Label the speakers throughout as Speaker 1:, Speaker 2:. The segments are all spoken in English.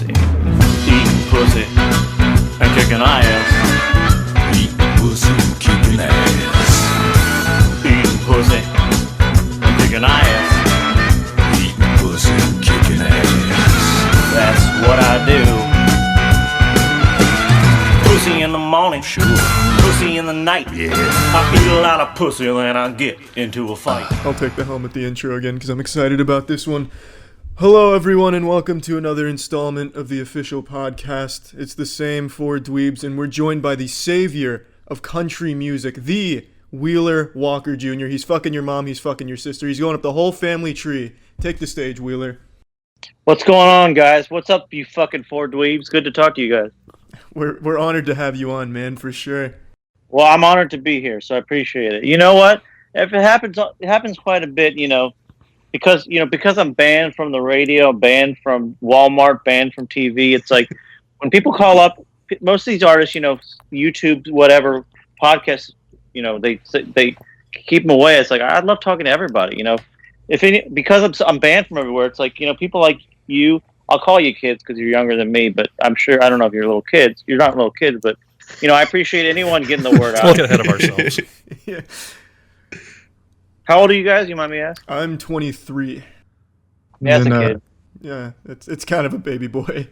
Speaker 1: Eating pussy and kicking ass.
Speaker 2: Eating pussy and kicking ass.
Speaker 1: Eating pussy and kicking ass.
Speaker 2: Eating pussy and kicking ass.
Speaker 1: That's what I do. Pussy in the morning,
Speaker 2: Sure.
Speaker 1: pussy in the night.
Speaker 2: Yeah.
Speaker 1: I eat a lot of pussy and then I get into a fight.
Speaker 3: I'll take the helm at the intro again because I'm excited about this one. Hello, everyone, and welcome to another installment of the official podcast. It's the same four dweebs, and we're joined by the savior of country music, the Wheeler Walker Jr. He's fucking your mom, he's fucking your sister, he's going up the whole family tree. Take the stage, Wheeler.
Speaker 4: What's going on, guys? What's up, you fucking four dweebs? Good to talk to you guys.
Speaker 3: We're honored to have you on, man, for sure.
Speaker 4: Well, I'm honored to be here, so I appreciate it. You know what? If it happens quite a bit, because I'm banned from the radio, banned from Walmart, banned from TV. It's like when people call up, most of these artists, YouTube, whatever podcasts, they keep them away. It's like I'd love talking to everybody, because I'm banned from everywhere. It's like people like you. I'll call you kids because you're younger than me, but I'm sure I don't know if you're little kids. You're not little kids, but I appreciate anyone getting the word out.
Speaker 5: Let's get ahead of ourselves.
Speaker 3: Yeah.
Speaker 4: How old are you guys? You mind me asking?
Speaker 3: I'm 23.
Speaker 4: Yeah, that's a kid.
Speaker 3: Yeah, it's kind of a baby boy.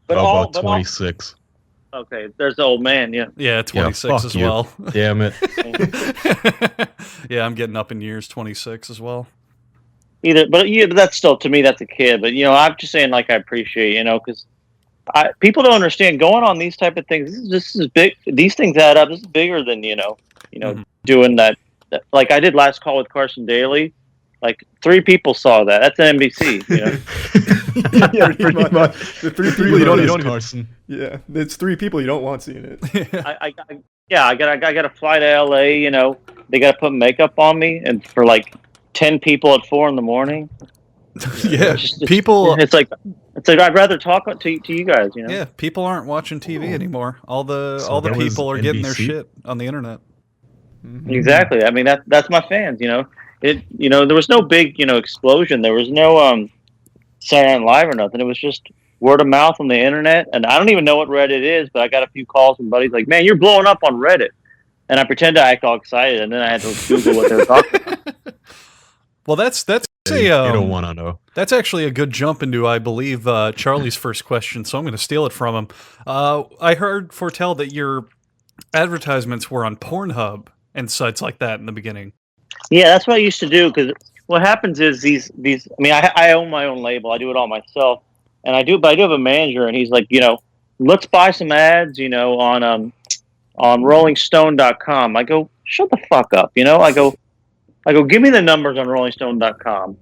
Speaker 4: But
Speaker 6: How
Speaker 4: all,
Speaker 6: about
Speaker 4: but
Speaker 6: 26?
Speaker 4: okay, there's the old man. Yeah.
Speaker 5: Yeah, 26
Speaker 6: fuck
Speaker 5: as
Speaker 6: you.
Speaker 5: well.
Speaker 6: Damn it.
Speaker 5: Yeah, I'm getting up in years, 26 as well.
Speaker 4: But that's still, to me, that's a kid. But I'm just saying, like, I appreciate, because people don't understand going on these type of things. This is big. These things add up. This is bigger than doing that. Like I did last call with Carson Daly. Like 3 people saw that. That's an NBC.
Speaker 3: Yeah, pretty much. The three people you don't even.
Speaker 6: Carson.
Speaker 3: Yeah, it's 3 people you don't want seeing it.
Speaker 4: I got to fly to LA. They got to put makeup on me, and for like 10 people at 4 in the morning.
Speaker 5: Yeah, people.
Speaker 4: It's like I'd rather talk to you guys.
Speaker 5: Yeah, people aren't watching TV anymore. All the
Speaker 6: that was
Speaker 5: people are getting their
Speaker 6: NBC?
Speaker 5: shit on the internet.
Speaker 4: Exactly. I mean that's my fans. There was no big explosion. There was no Saturday Night Live or nothing. It was just word of mouth on the internet. And I don't even know what Reddit is, but I got a few calls from buddies like, "Man, you're blowing up on Reddit," and I pretend to act all excited, and then I had to Google what they were talking about.
Speaker 5: Well, that's
Speaker 6: You don't want to know.
Speaker 5: That's actually a good jump into, I believe, Charlie's first question. So I'm going to steal it from him. I heard foretell that your advertisements were on Pornhub and sites like that in the beginning.
Speaker 4: Yeah, that's what I used to do, because what happens is these. I mean, I own my own label. I do it all myself, but I do have a manager, and he's like, let's buy some ads, on RollingStone.com. I go, shut the fuck up, I go, give me the numbers on RollingStone.com,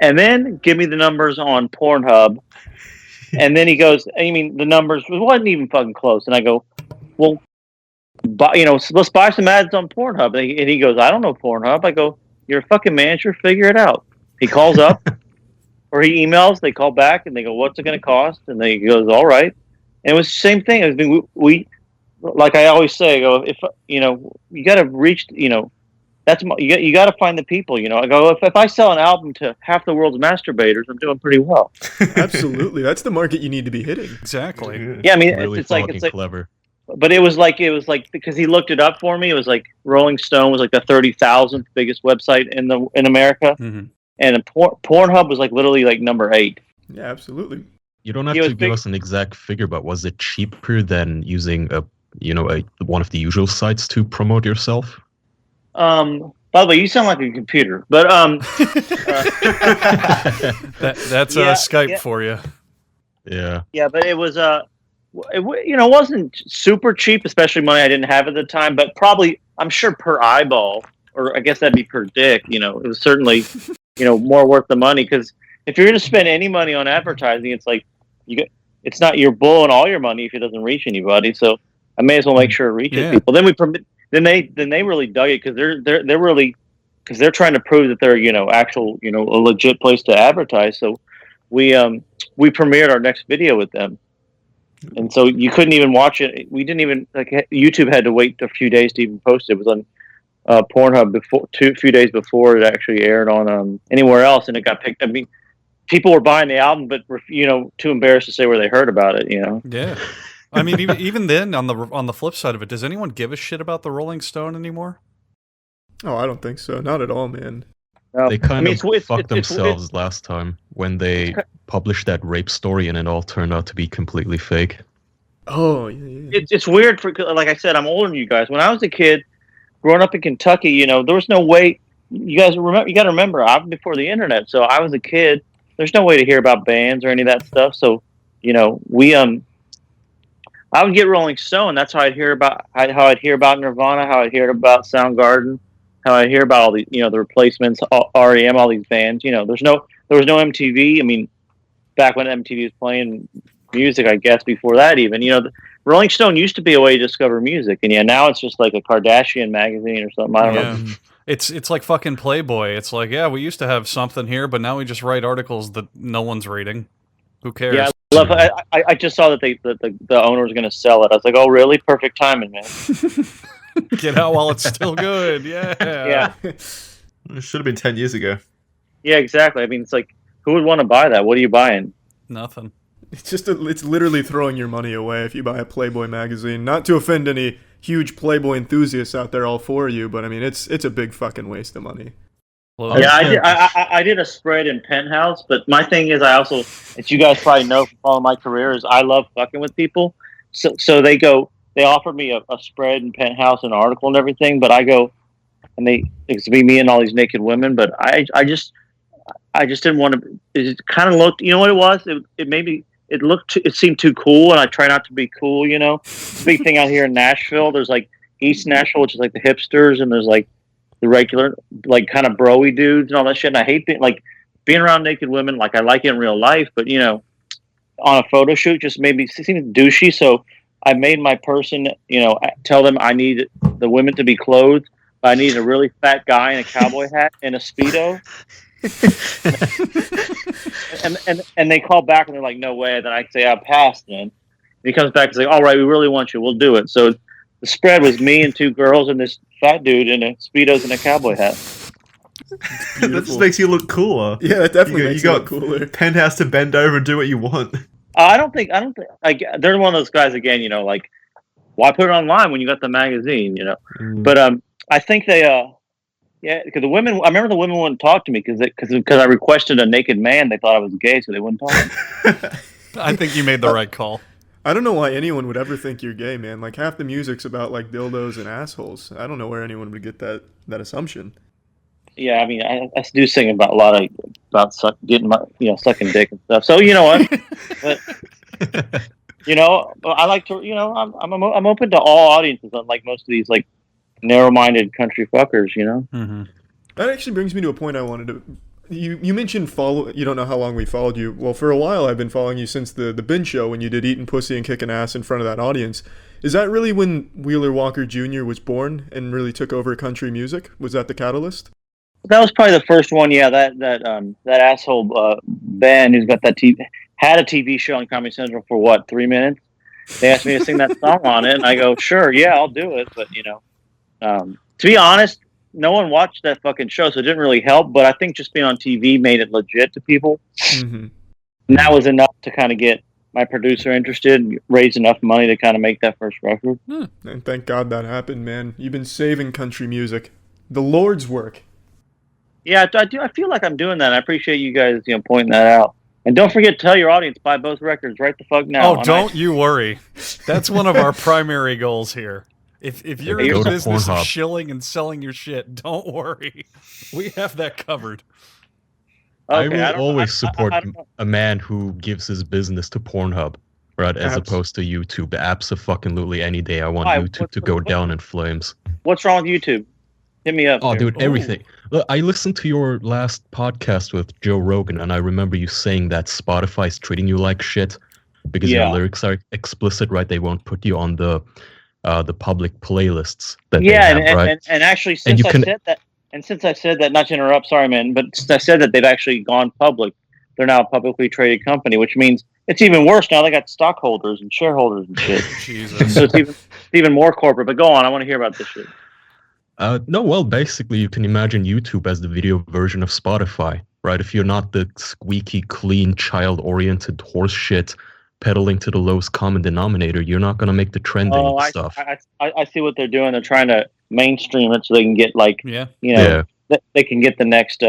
Speaker 4: and then give me the numbers on Pornhub, and then he goes, I mean, the numbers wasn't even fucking close, and I go, well. Let's buy some ads on Pornhub. And he goes, I don't know Pornhub. I go, you're a fucking manager. Figure it out. He calls up or he emails. They call back and they go, what's it going to cost? And then he goes, all right. And it was the same thing. I mean, we like I always say, I go, if you got to reach, that's you got to find the people. I go, if I sell an album to half the world's masturbators, I'm doing pretty well.
Speaker 3: Absolutely, that's the market you need to be hitting.
Speaker 5: Exactly.
Speaker 4: Yeah, I mean,
Speaker 6: Really
Speaker 4: it's like
Speaker 6: clever.
Speaker 4: But it was like because he looked it up for me. It was like Rolling Stone was like the 30,000th biggest website in America, and Pornhub was like literally like number 8.
Speaker 3: Yeah, absolutely.
Speaker 6: You don't have to give us an exact figure, but was it cheaper than using one of the usual sites to promote yourself?
Speaker 4: By the way, you sound like a computer, but
Speaker 5: that's Skype for you.
Speaker 6: Yeah.
Speaker 4: Yeah, but it was it wasn't super cheap, especially money I didn't have at the time, but probably, I'm sure per eyeball, or I guess that'd be per dick, it was certainly, more worth the money, because if you're going to spend any money on advertising, it's like, you're blowing all your money if it doesn't reach anybody, so I may as well make sure it reaches people. Then they really dug it, because they're really, because they're trying to prove that they're, actual, a legit place to advertise, so we premiered our next video with them. And so you couldn't even watch it. We didn't even YouTube had to wait a few days to even post it. It was on Pornhub few days before it actually aired on anywhere else, and it got picked. I mean, people were buying the album, but too embarrassed to say where they heard about it.
Speaker 5: Yeah. I mean, even then, on the flip side of it, does anyone give a shit about the Rolling Stone anymore?
Speaker 3: Oh, I don't think so. Not at all, man.
Speaker 6: They kind of fucked themselves last time when they published that rape story, and it all turned out to be completely fake.
Speaker 3: Oh, yeah.
Speaker 4: It's weird like I said, I'm older than you guys. When I was a kid, growing up in Kentucky, there was no way. You guys remember? You got to remember, I'm before the internet, so I was a kid. There's no way to hear about bands or any of that stuff. So, we I would get Rolling Stone. That's how I'd hear about Nirvana, how I'd hear about Soundgarden, how I'd hear about all the the Replacements, REM, all these bands. There was no MTV. I mean, back when MTV was playing music, I guess before that even. The Rolling Stone used to be a way to discover music, and now it's just like a Kardashian magazine or something. I don't know.
Speaker 5: It's like fucking Playboy. It's like, yeah, we used to have something here, but now we just write articles that no one's reading. Who cares?
Speaker 4: Yeah, I just saw that the owner was going to sell it. I was like, oh, really? Perfect timing, man.
Speaker 5: Get out while it's still good. Yeah.
Speaker 4: Yeah.
Speaker 7: It should have been 10 years ago.
Speaker 4: Yeah, exactly. I mean, it's like, who would want to buy that? What are you buying?
Speaker 5: Nothing.
Speaker 3: It's literally throwing your money away if you buy a Playboy magazine. Not to offend any huge Playboy enthusiasts out there, all for you, but I mean, it's a big fucking waste of money.
Speaker 5: Well,
Speaker 4: yeah, I did a spread in Penthouse, but my thing is, I also, as you guys probably know from following my career, is I love fucking with people. So they offered me a spread in Penthouse, an article and everything, but I go, and it's be me and all these naked women, but I just didn't want to. It kind of looked, you know what it was? It seemed too cool, and I try not to be cool. It's a big thing out here in Nashville. There's like East Nashville, which is like the hipsters, and there's like the regular, like kind of bro-y dudes and all that shit. And I hate being around naked women. Like I like it in real life, but on a photo shoot just made me seem douchey. So I made my person, tell them I need the women to be clothed, but I need a really fat guy in a cowboy hat and a Speedo. and they call back and they're like, no way. Then I say, I passed. Then he comes back and says, all right, we really want you. We'll do it. So the spread was me and two girls and this fat dude in a Speedos and a cowboy hat.
Speaker 7: That just makes you look cooler.
Speaker 3: Yeah, that definitely makes you look cooler.
Speaker 7: Penthouse to bend over and do what you want.
Speaker 4: I don't think they're one of those guys again, like, why put it online when you got the magazine, But I think they because the women, I remember the women wouldn't talk to me because I requested a naked man. They thought I was gay, so they wouldn't talk.
Speaker 5: I think you made the right call.
Speaker 3: I don't know why anyone would ever think you're gay, man. Like, half the music's about, like, dildos and assholes. I don't know where anyone would get that assumption.
Speaker 4: Yeah, I mean, I do sing about a lot about getting my, sucking dick and stuff. So, you know what? But, I like to, I'm open to all audiences, unlike most of these, like, narrow-minded country fuckers,
Speaker 5: Mm-hmm.
Speaker 3: That actually brings me to a point I wanted to... You mentioned you don't know how long we followed you. Well, for a while I've been following you since the Bin Show when you did Eatin' Pussy and Kickin' Ass in front of that audience. Is that really when Wheeler Walker Jr. was born and really took over country music? Was that the catalyst?
Speaker 4: That was probably the first one, yeah. That asshole Ben who's got that had a TV show on Comedy Central for what, 3 minutes? They asked me to sing that song on it, and I go, sure, yeah, I'll do it. But to be honest, no one watched that fucking show, so it didn't really help. But I think just being on TV made it legit to people.
Speaker 3: Mm-hmm.
Speaker 4: And that was enough to kind of get my producer interested and raise enough money to kind of make that first record.
Speaker 3: And thank God that happened, man. You've been saving country music. The Lord's work.
Speaker 4: Yeah, I do. I feel like I'm doing that. I appreciate you guys, pointing that out. And don't forget to tell your audience, buy both records right the fuck now.
Speaker 5: Oh, don't you worry. That's one of our primary goals here. If you're in the business of shilling and selling your shit, don't worry. We have that covered.
Speaker 4: Okay,
Speaker 6: I will always support a man who gives his business to Pornhub, right, as opposed to YouTube. Absolutely any day. I want YouTube to go down in flames.
Speaker 4: What's wrong with YouTube? Hit me up.
Speaker 6: Oh,
Speaker 4: here.
Speaker 6: dude, everything. Look, I listened to your last podcast with Joe Rogan, and I remember you saying that Spotify's treating you like shit because your lyrics are explicit, right? They won't put you on the public playlists that they have, right?
Speaker 4: And actually, since I said that, not to interrupt, sorry, man, but since I said that they've actually gone public, they're now a publicly traded company, which means it's even worse now. They got stockholders and shareholders and shit.
Speaker 5: Jesus.
Speaker 4: So it's even more corporate. But go on, I want to hear about this shit.
Speaker 6: No, well, basically, you can imagine YouTube as the video version of Spotify. right? If you're not the squeaky clean, child-oriented horse shit peddling to the lowest common denominator, you're not gonna make the trending stuff.
Speaker 4: I see what they're doing. They're trying to mainstream it so they can get like,
Speaker 5: Yeah.
Speaker 4: you know, they can get the next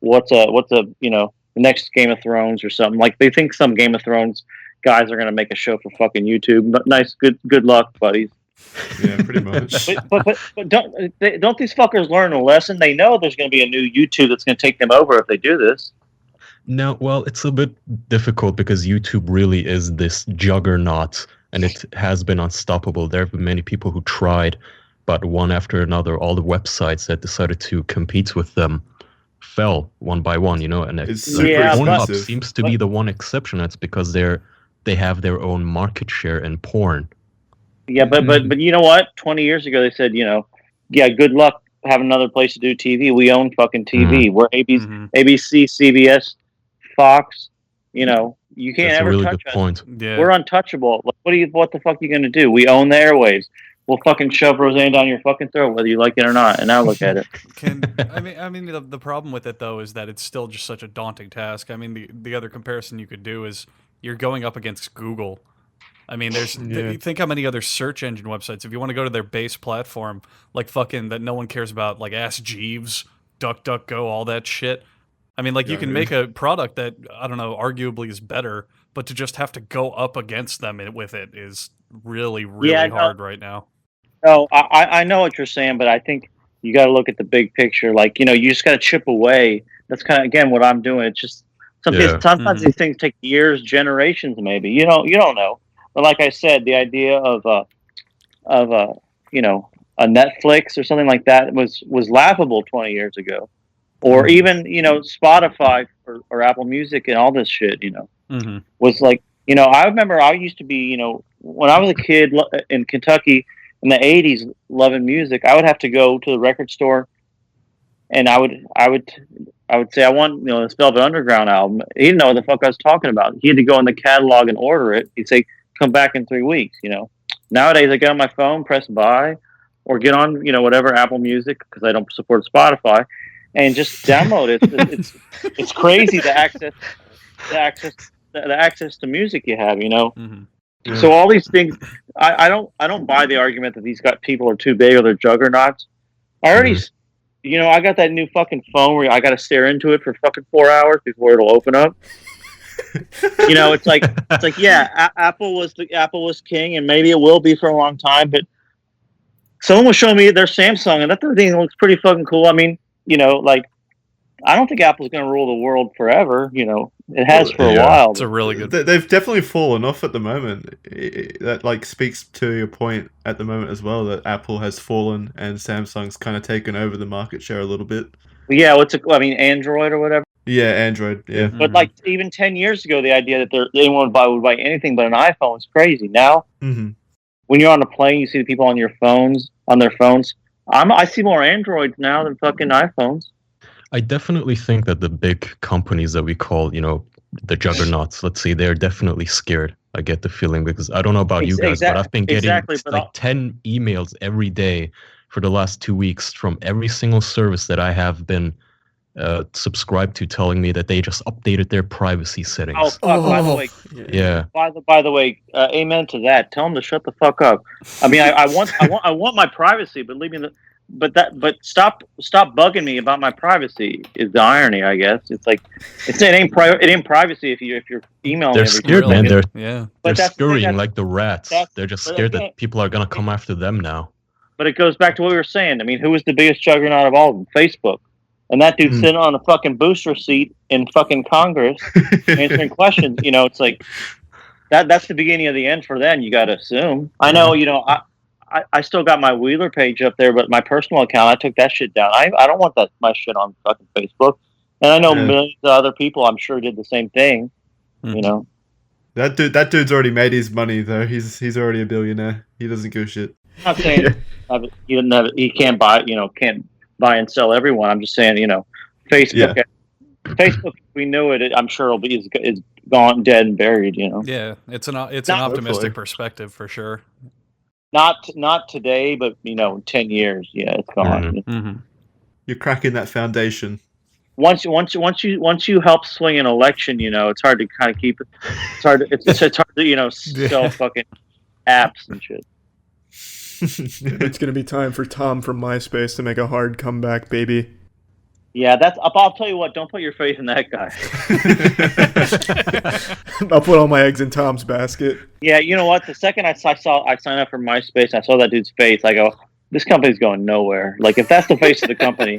Speaker 4: what's a you know, the next Game of Thrones or something. Like they think some Game of Thrones guys are gonna make a show for fucking YouTube. But nice, good luck, buddies.
Speaker 7: Yeah, pretty much.
Speaker 4: But don't these fuckers learn a lesson? They know there's going to be a new YouTube that's going to take them over if they do this.
Speaker 6: No, well, it's a bit difficult because YouTube really is this juggernaut, and it has been unstoppable. There have been many people who tried, but one after another, all the websites that decided to compete with them fell one by one, you know. And Pornhub seems to be the one exception. That's because they have their own market share in porn.
Speaker 4: Yeah, but you know what? 20 years ago, they said, you know, yeah, good luck having another place to do TV. We own fucking TV. We're ABC, CBS, Fox. You know, you can't
Speaker 6: That's
Speaker 4: ever
Speaker 6: a really
Speaker 4: touch
Speaker 6: good
Speaker 4: us.
Speaker 6: point.
Speaker 5: Yeah.
Speaker 4: We're untouchable. Like, what the fuck are you going to do? We own the airwaves. We'll fucking shove Roseanne down your fucking throat, whether you like it or not. And now look at it.
Speaker 5: I mean, the problem with it though is that it's still just such a daunting task. I mean, the other comparison you could do is you're going up against Google. I mean, think how many other search engine websites, if you want to go to their base platform, like fucking that no one cares about, like Ask Jeeves, DuckDuckGo, all that shit. I mean, like you can make a product that, I don't know, arguably is better, but to just have to go up against them with it is really, really hard right now.
Speaker 4: No, I know what you're saying, but I think you got to look at the big picture. Like, you know, you just got to chip away. That's kind of, again, what I'm doing. It's just, sometimes these things take years, generations maybe. You don't know. But like I said, the idea of you know, a Netflix or something like that was laughable 20 years ago, or even, you know, Spotify or Apple Music and all this shit. You know, was like, you know, I remember I used to be, you know, when I was a kid in Kentucky in the 80s, loving music, I would have to go to the record store, and I would say I want, you know, this Velvet Underground album. He didn't know what the fuck I was talking about. He had to go in the catalog and order it. He'd say, come back in 3 weeks, you know. Nowadays, I get on my phone, press buy, or get on, you know, whatever Apple Music, because I don't support Spotify, and just download it. It's crazy the access to music you have, you know. Yeah. So all these things, I don't buy the argument that these people are too big or they're juggernauts. I already, you know, I got that new fucking phone where I got to stare into it for fucking 4 hours before it'll open up. You know, it's like yeah, Apple was king, and maybe it will be for a long time. But someone was showing me their Samsung, and that thing looks pretty fucking cool. I mean, you know, like I don't think Apple's going to rule the world forever. You know, it has for a while.
Speaker 5: It's a really good.
Speaker 7: They've definitely fallen off at the moment. That like speaks to your point at the moment as well, that Apple has fallen and Samsung's kind of taken over the market share a little bit.
Speaker 4: Yeah, Android or whatever.
Speaker 7: Yeah, Android. Yeah,
Speaker 4: but like even 10 years ago, the idea that anyone would buy anything but an iPhone is crazy. Now, when you're on a plane, you see the people on their phones. I see more Androids now than fucking iPhones.
Speaker 6: I definitely think that the big companies that we call, you know, the juggernauts, let's say, they're definitely scared. I get the feeling, because I don't know about you guys, but I've been getting 10 emails every day for the last 2 weeks from every single service that I have been subscribed to, telling me that they just updated their privacy settings.
Speaker 4: By the way,
Speaker 6: yeah.
Speaker 4: By the way, amen to that. Tell them to shut the fuck up. I mean, I want my privacy, but leave me but stop bugging me about my privacy is the irony, I guess. It's like it ain't privacy if you're emailing.
Speaker 6: They're scared, man. They're scurrying like the rats. They're just scared that people are gonna come after them now.
Speaker 4: But it goes back to what we were saying. I mean, who was the biggest juggernaut of all of them? Facebook. And that dude's sitting on a fucking booster seat in fucking Congress answering questions. You know, it's like that's the beginning of the end for them, you got to assume. I know, you know, I still got my Wheeler page up there, but my personal account, I took that shit down. I don't want my shit on fucking Facebook. And I know millions of other people, I'm sure, did the same thing, you know.
Speaker 7: That dude's already made his money, though. He's already a billionaire. He doesn't give a shit.
Speaker 4: I'm not saying he can't buy, you know, can't buy and sell everyone. I'm just saying, you know, Facebook. Yeah. Facebook, if we knew it, I'm sure is gone, dead, and buried. You know.
Speaker 5: Yeah, it's an optimistic perspective for sure.
Speaker 4: Not today, but you know, 10 years, yeah, it's gone.
Speaker 7: You're cracking that foundation.
Speaker 4: once you help swing an election, it's hard to kind of keep it. It's hard. It's hard to sell fucking apps and shit.
Speaker 3: It's gonna be time for Tom from MySpace to make a hard comeback, baby.
Speaker 4: Yeah, I'll tell you what. Don't put your faith in that guy.
Speaker 3: I'll put all my eggs in Tom's basket.
Speaker 4: Yeah, you know what? The second I signed up for MySpace, I saw that dude's face. I go, this company's going nowhere. Like, if that's the face of the company,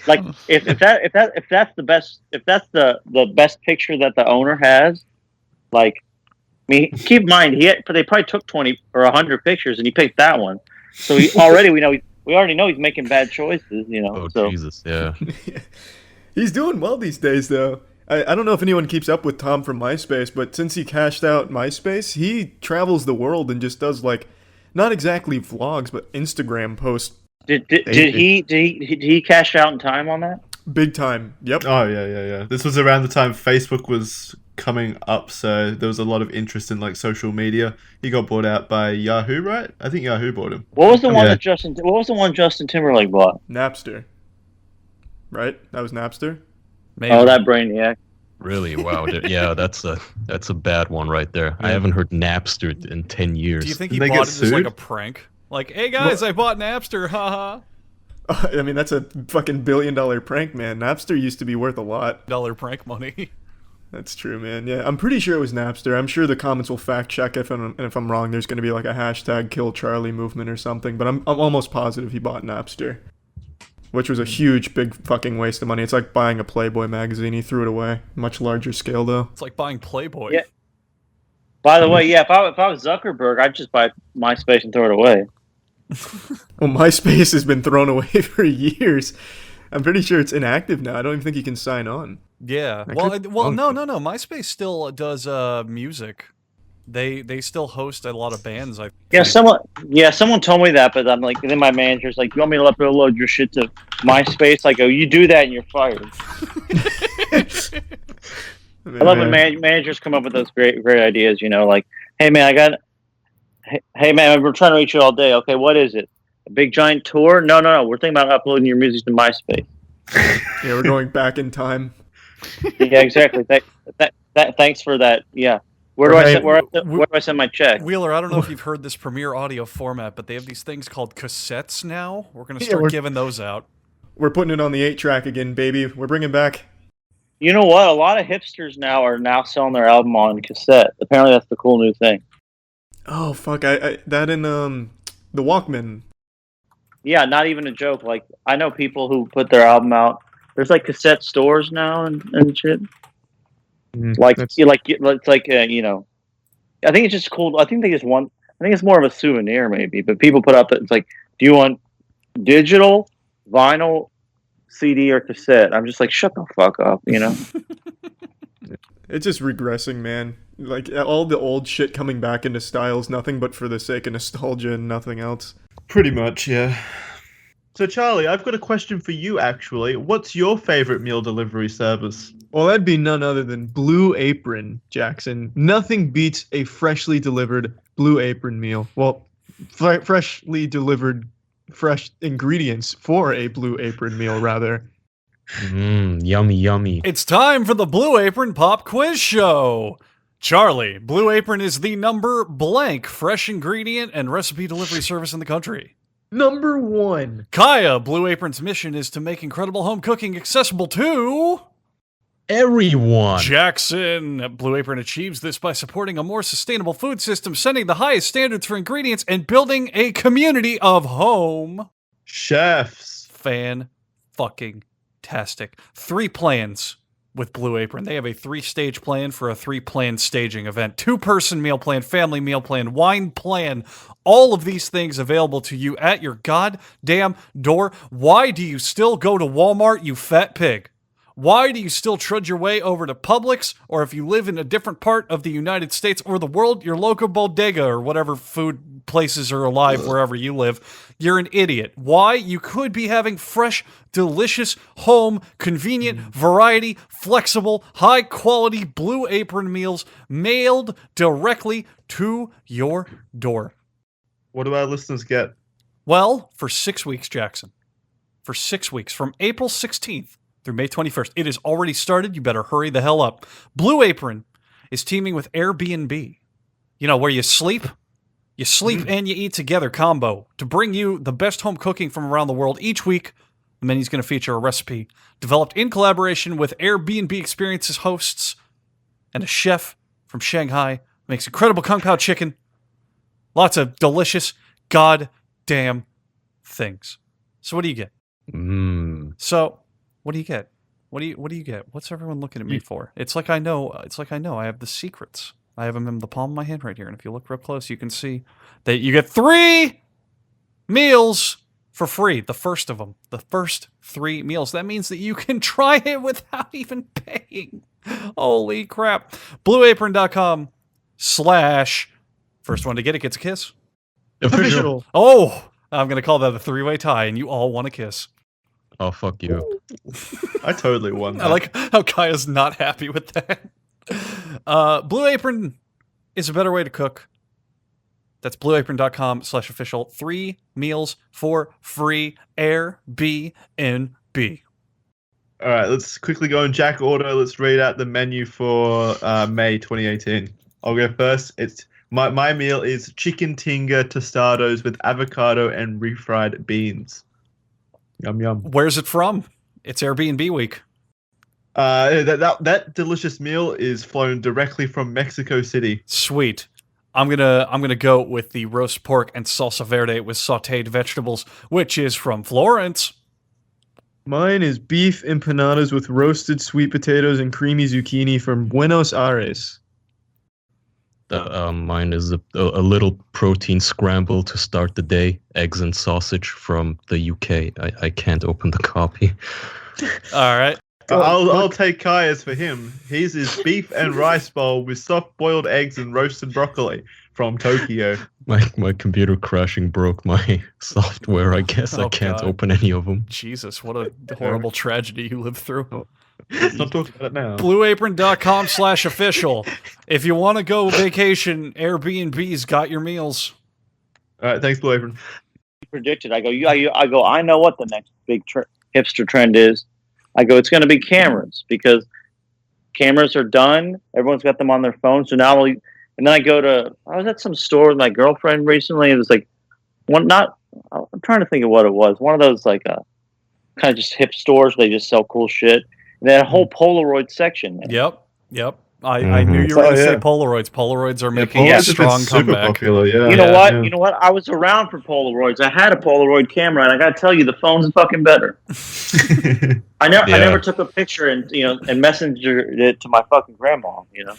Speaker 4: like if that's the best picture that the owner has, like, I mean, keep in mind they probably took 20 or 100 pictures and he picked that one. So we already know he's making bad choices,
Speaker 6: Oh,
Speaker 4: so.
Speaker 6: Jesus, yeah.
Speaker 3: He's doing well these days, though. I don't know if anyone keeps up with Tom from MySpace, but since he cashed out MySpace, he travels the world and just does, like, not exactly vlogs, but Instagram posts.
Speaker 4: Did he cash out in time on that?
Speaker 3: Big time. Yep.
Speaker 7: Oh, yeah. This was around the time Facebook was coming up, so there was a lot of interest in, like, social media. He got bought out by Yahoo, right? I think Yahoo bought him.
Speaker 4: What was the one Justin Timberlake bought?
Speaker 3: Napster. Right? That was Napster?
Speaker 5: Maybe.
Speaker 4: Oh, that Brainiac.
Speaker 6: Really? Wow. Yeah, that's a bad one right there. I haven't heard Napster in 10 years.
Speaker 5: Do you think he
Speaker 7: Did they
Speaker 5: bought
Speaker 7: get
Speaker 5: it as like
Speaker 7: sued?
Speaker 5: a prank? Like, hey guys, I bought Napster, haha.
Speaker 3: I mean, that's a fucking $1 billion prank, man. Napster used to be worth a lot.
Speaker 5: Dollar prank money.
Speaker 3: That's true, man. Yeah, I'm pretty sure it was Napster. I'm sure the comments will fact check if I'm wrong. There's going to be like a hashtag Kill Charlie movement or something, but I'm almost positive he bought Napster, which was a huge, big fucking waste of money. It's like buying a Playboy magazine. He threw it away. Much larger scale, though.
Speaker 5: It's like buying Playboy.
Speaker 4: Yeah. By the way, yeah, if I was Zuckerberg, I'd just buy MySpace and throw it away.
Speaker 3: Well, MySpace has been thrown away for years. I'm pretty sure it's inactive now. I don't even think you can sign on.
Speaker 5: Yeah. No. MySpace still does music. They still host a lot of bands.
Speaker 4: Someone told me that, but I'm like, then my manager's like, you want me to upload your shit to MySpace? I go, you do that and you're fired. I love when managers come up with those great ideas. Like, hey man, we're trying to reach you all day. Okay, what is it? A big giant tour? No. We're thinking about uploading your music to MySpace.
Speaker 3: Yeah, we're going back in time.
Speaker 4: Yeah, exactly. Thanks for that. Yeah. Where do I send my check?
Speaker 5: Wheeler, I don't know if you've heard this Premiere audio format, but they have these things called cassettes now. We're going to start giving those out.
Speaker 3: We're putting it on the 8-track again, baby. We're bringing back...
Speaker 4: You know what? A lot of hipsters now are selling their album on cassette. Apparently that's the cool new thing.
Speaker 3: Oh, fuck. That in the Walkman.
Speaker 4: Yeah, not even a joke. Like, I know people who put their album out. There's like cassette stores now and shit. I think it's just cool. I think it's more of a souvenir maybe, but people put up that it's like, do you want digital, vinyl, CD, or cassette? I'm just like, shut the fuck up,
Speaker 3: It's just regressing, man. Like, all the old shit coming back into styles, nothing but for the sake of nostalgia and nothing else.
Speaker 7: Pretty much, yeah. So, Charlie, I've got a question for you, actually. What's your favorite meal delivery service?
Speaker 3: Well, that'd be none other than Blue Apron, Jackson. Nothing beats a freshly delivered Blue Apron meal. Well, freshly delivered fresh ingredients for a Blue Apron meal, rather.
Speaker 6: Yummy, yummy.
Speaker 5: It's time for the Blue Apron Pop Quiz Show. Charlie, Blue Apron is the number blank fresh ingredient and recipe delivery service in the country.
Speaker 3: Number 1.
Speaker 5: Kaya, Blue Apron's mission is to make incredible home cooking accessible to...
Speaker 6: Everyone.
Speaker 5: Jackson, Blue Apron achieves this by supporting a more sustainable food system, setting the highest standards for ingredients, and building a community of home
Speaker 7: Chefs.
Speaker 5: Fan-fucking-tastic. 3 plans with Blue Apron. They have a 3-stage plan for a 3-plan staging event. 2-person meal plan, family meal plan, wine plan. All of these things available to you at your goddamn door. Why do you still go to Walmart, you fat pig? Why do you still trudge your way over to Publix, or if you live in a different part of the United States or the world, your local bodega or whatever food places are alive wherever you live? You're an idiot. Why? You could be having fresh, delicious, home, convenient, variety, flexible, high-quality Blue Apron meals mailed directly to your door.
Speaker 7: What do our listeners get?
Speaker 5: Well, for 6 weeks, Jackson. For 6 weeks, from April 16th through May 21st. It has already started. You better hurry the hell up. Blue Apron is teaming with Airbnb. You know, where you sleep and you eat together combo to bring you the best home cooking from around the world each week. The menu's going to feature a recipe developed in collaboration with Airbnb Experiences hosts and a chef from Shanghai who makes incredible Kung Pao chicken. Lots of delicious goddamn things. So what do you get? So what do you get? What do you get? What's everyone looking at me for? It's like I know. I have the secrets. I have them in the palm of my hand right here. And if you look real close, you can see that you get 3 meals for free. The first of them. The first 3 meals. That means that you can try it without even paying. Holy crap. BlueApron.com/ first one to get it gets a kiss.
Speaker 3: Official.
Speaker 5: Oh, I'm going to call that a 3-way tie, and you all want a kiss.
Speaker 6: Oh, fuck you.
Speaker 7: I totally won that.
Speaker 5: I like how Kaya's not happy with that. Blue Apron is a better way to cook. That's blueapron.com/official. 3 meals for free. Airbnb.
Speaker 7: All right, let's quickly go in Jack order. Let's read out the menu for May 2018. I'll go first. It's my meal is chicken tinga tostados with avocado and refried beans. Yum yum.
Speaker 5: Where's it from? It's Airbnb week.
Speaker 7: That delicious meal is flown directly from Mexico City.
Speaker 5: Sweet. I'm gonna go with the roast pork and salsa verde with sautéed vegetables, which is from Florence.
Speaker 3: Mine is beef empanadas with roasted sweet potatoes and creamy zucchini from Buenos Aires.
Speaker 6: Mine is a little protein scramble to start the day. Eggs and sausage from the UK. I can't open the copy.
Speaker 5: All right.
Speaker 7: I'll take Kaya's for him. His is beef and rice bowl with soft boiled eggs and roasted broccoli from Tokyo.
Speaker 6: My computer crashing broke my software. I guess I can't open any of them.
Speaker 5: Jesus, what a horrible tragedy you lived through.
Speaker 7: Let's not talk about it now.
Speaker 5: BlueApron.com/official. If you want to go vacation, Airbnb's got your meals.
Speaker 7: All right, thanks, Blue Apron.
Speaker 4: Predicted. I go. I know what the next big hipster trend is. I go. It's going to be cameras because cameras are done. Everyone's got them on their phone. So now, and then I go to. I was at some store with my girlfriend recently. It was like one. Not. I'm trying to think of what it was. One of those like kind of just hip stores where they just sell cool shit. And then a whole Polaroid section.
Speaker 5: Yep. I knew you were going to say Polaroids. Polaroids are making a strong comeback.
Speaker 7: Popular, yeah.
Speaker 4: You know what? I was around for Polaroids. I had a Polaroid camera, and I got to tell you, the phone's fucking better. I never took a picture and messengered it to my fucking grandma. You know,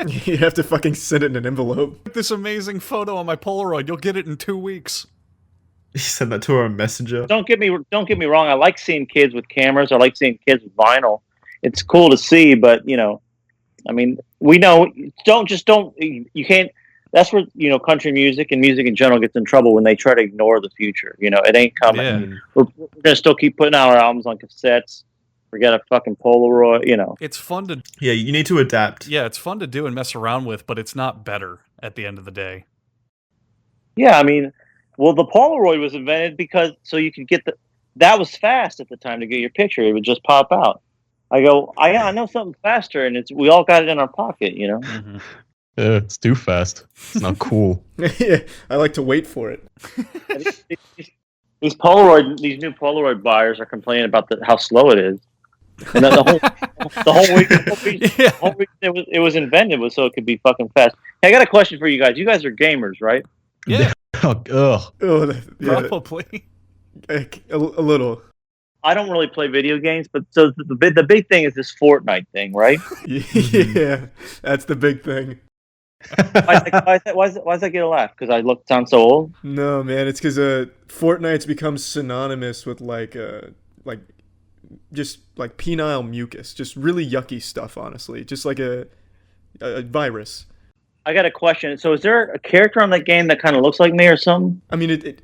Speaker 3: You have to fucking send it in an envelope.
Speaker 5: This amazing photo on my Polaroid. You'll get it in 2 weeks.
Speaker 7: You send that to her on Messenger.
Speaker 4: Don't get me wrong. I like seeing kids with cameras. I like seeing kids with vinyl. It's cool to see, but I mean, we know. You can't. That's where country music and music in general gets in trouble when they try to ignore the future. It ain't coming.
Speaker 5: Yeah.
Speaker 4: We're gonna still keep putting out our albums on cassettes. Forget a fucking Polaroid.
Speaker 5: It's fun to.
Speaker 7: Yeah, you need to adapt.
Speaker 5: Yeah, it's fun to do and mess around with, but it's not better at the end of the day.
Speaker 4: Yeah, I mean, well, the Polaroid was invented because so you could get that was fast at the time to get your picture. It would just pop out. I go, I know something faster, and we all got it in our pocket,
Speaker 5: Mm-hmm.
Speaker 6: It's too fast. It's not cool.
Speaker 3: Yeah, I like to wait for it.
Speaker 4: These new Polaroid buyers are complaining about how slow it is. And the whole reason it was invented was so it could be fucking fast. Hey, I got a question for you guys. You guys are gamers, right?
Speaker 5: Yeah.
Speaker 6: Ugh.
Speaker 3: Oh, yeah,
Speaker 5: Probably.
Speaker 3: a little.
Speaker 4: I don't really play video games, but so the big thing is this Fortnite thing, right?
Speaker 3: Yeah, that's the big thing.
Speaker 4: Why does that get a laugh? Because I sound so old?
Speaker 3: No, man, it's because Fortnite's become synonymous with just like penile mucus, just really yucky stuff. Honestly, just like a virus.
Speaker 4: I got a question. So, is there a character on that game that kind of looks like me or something?
Speaker 3: I mean, it'd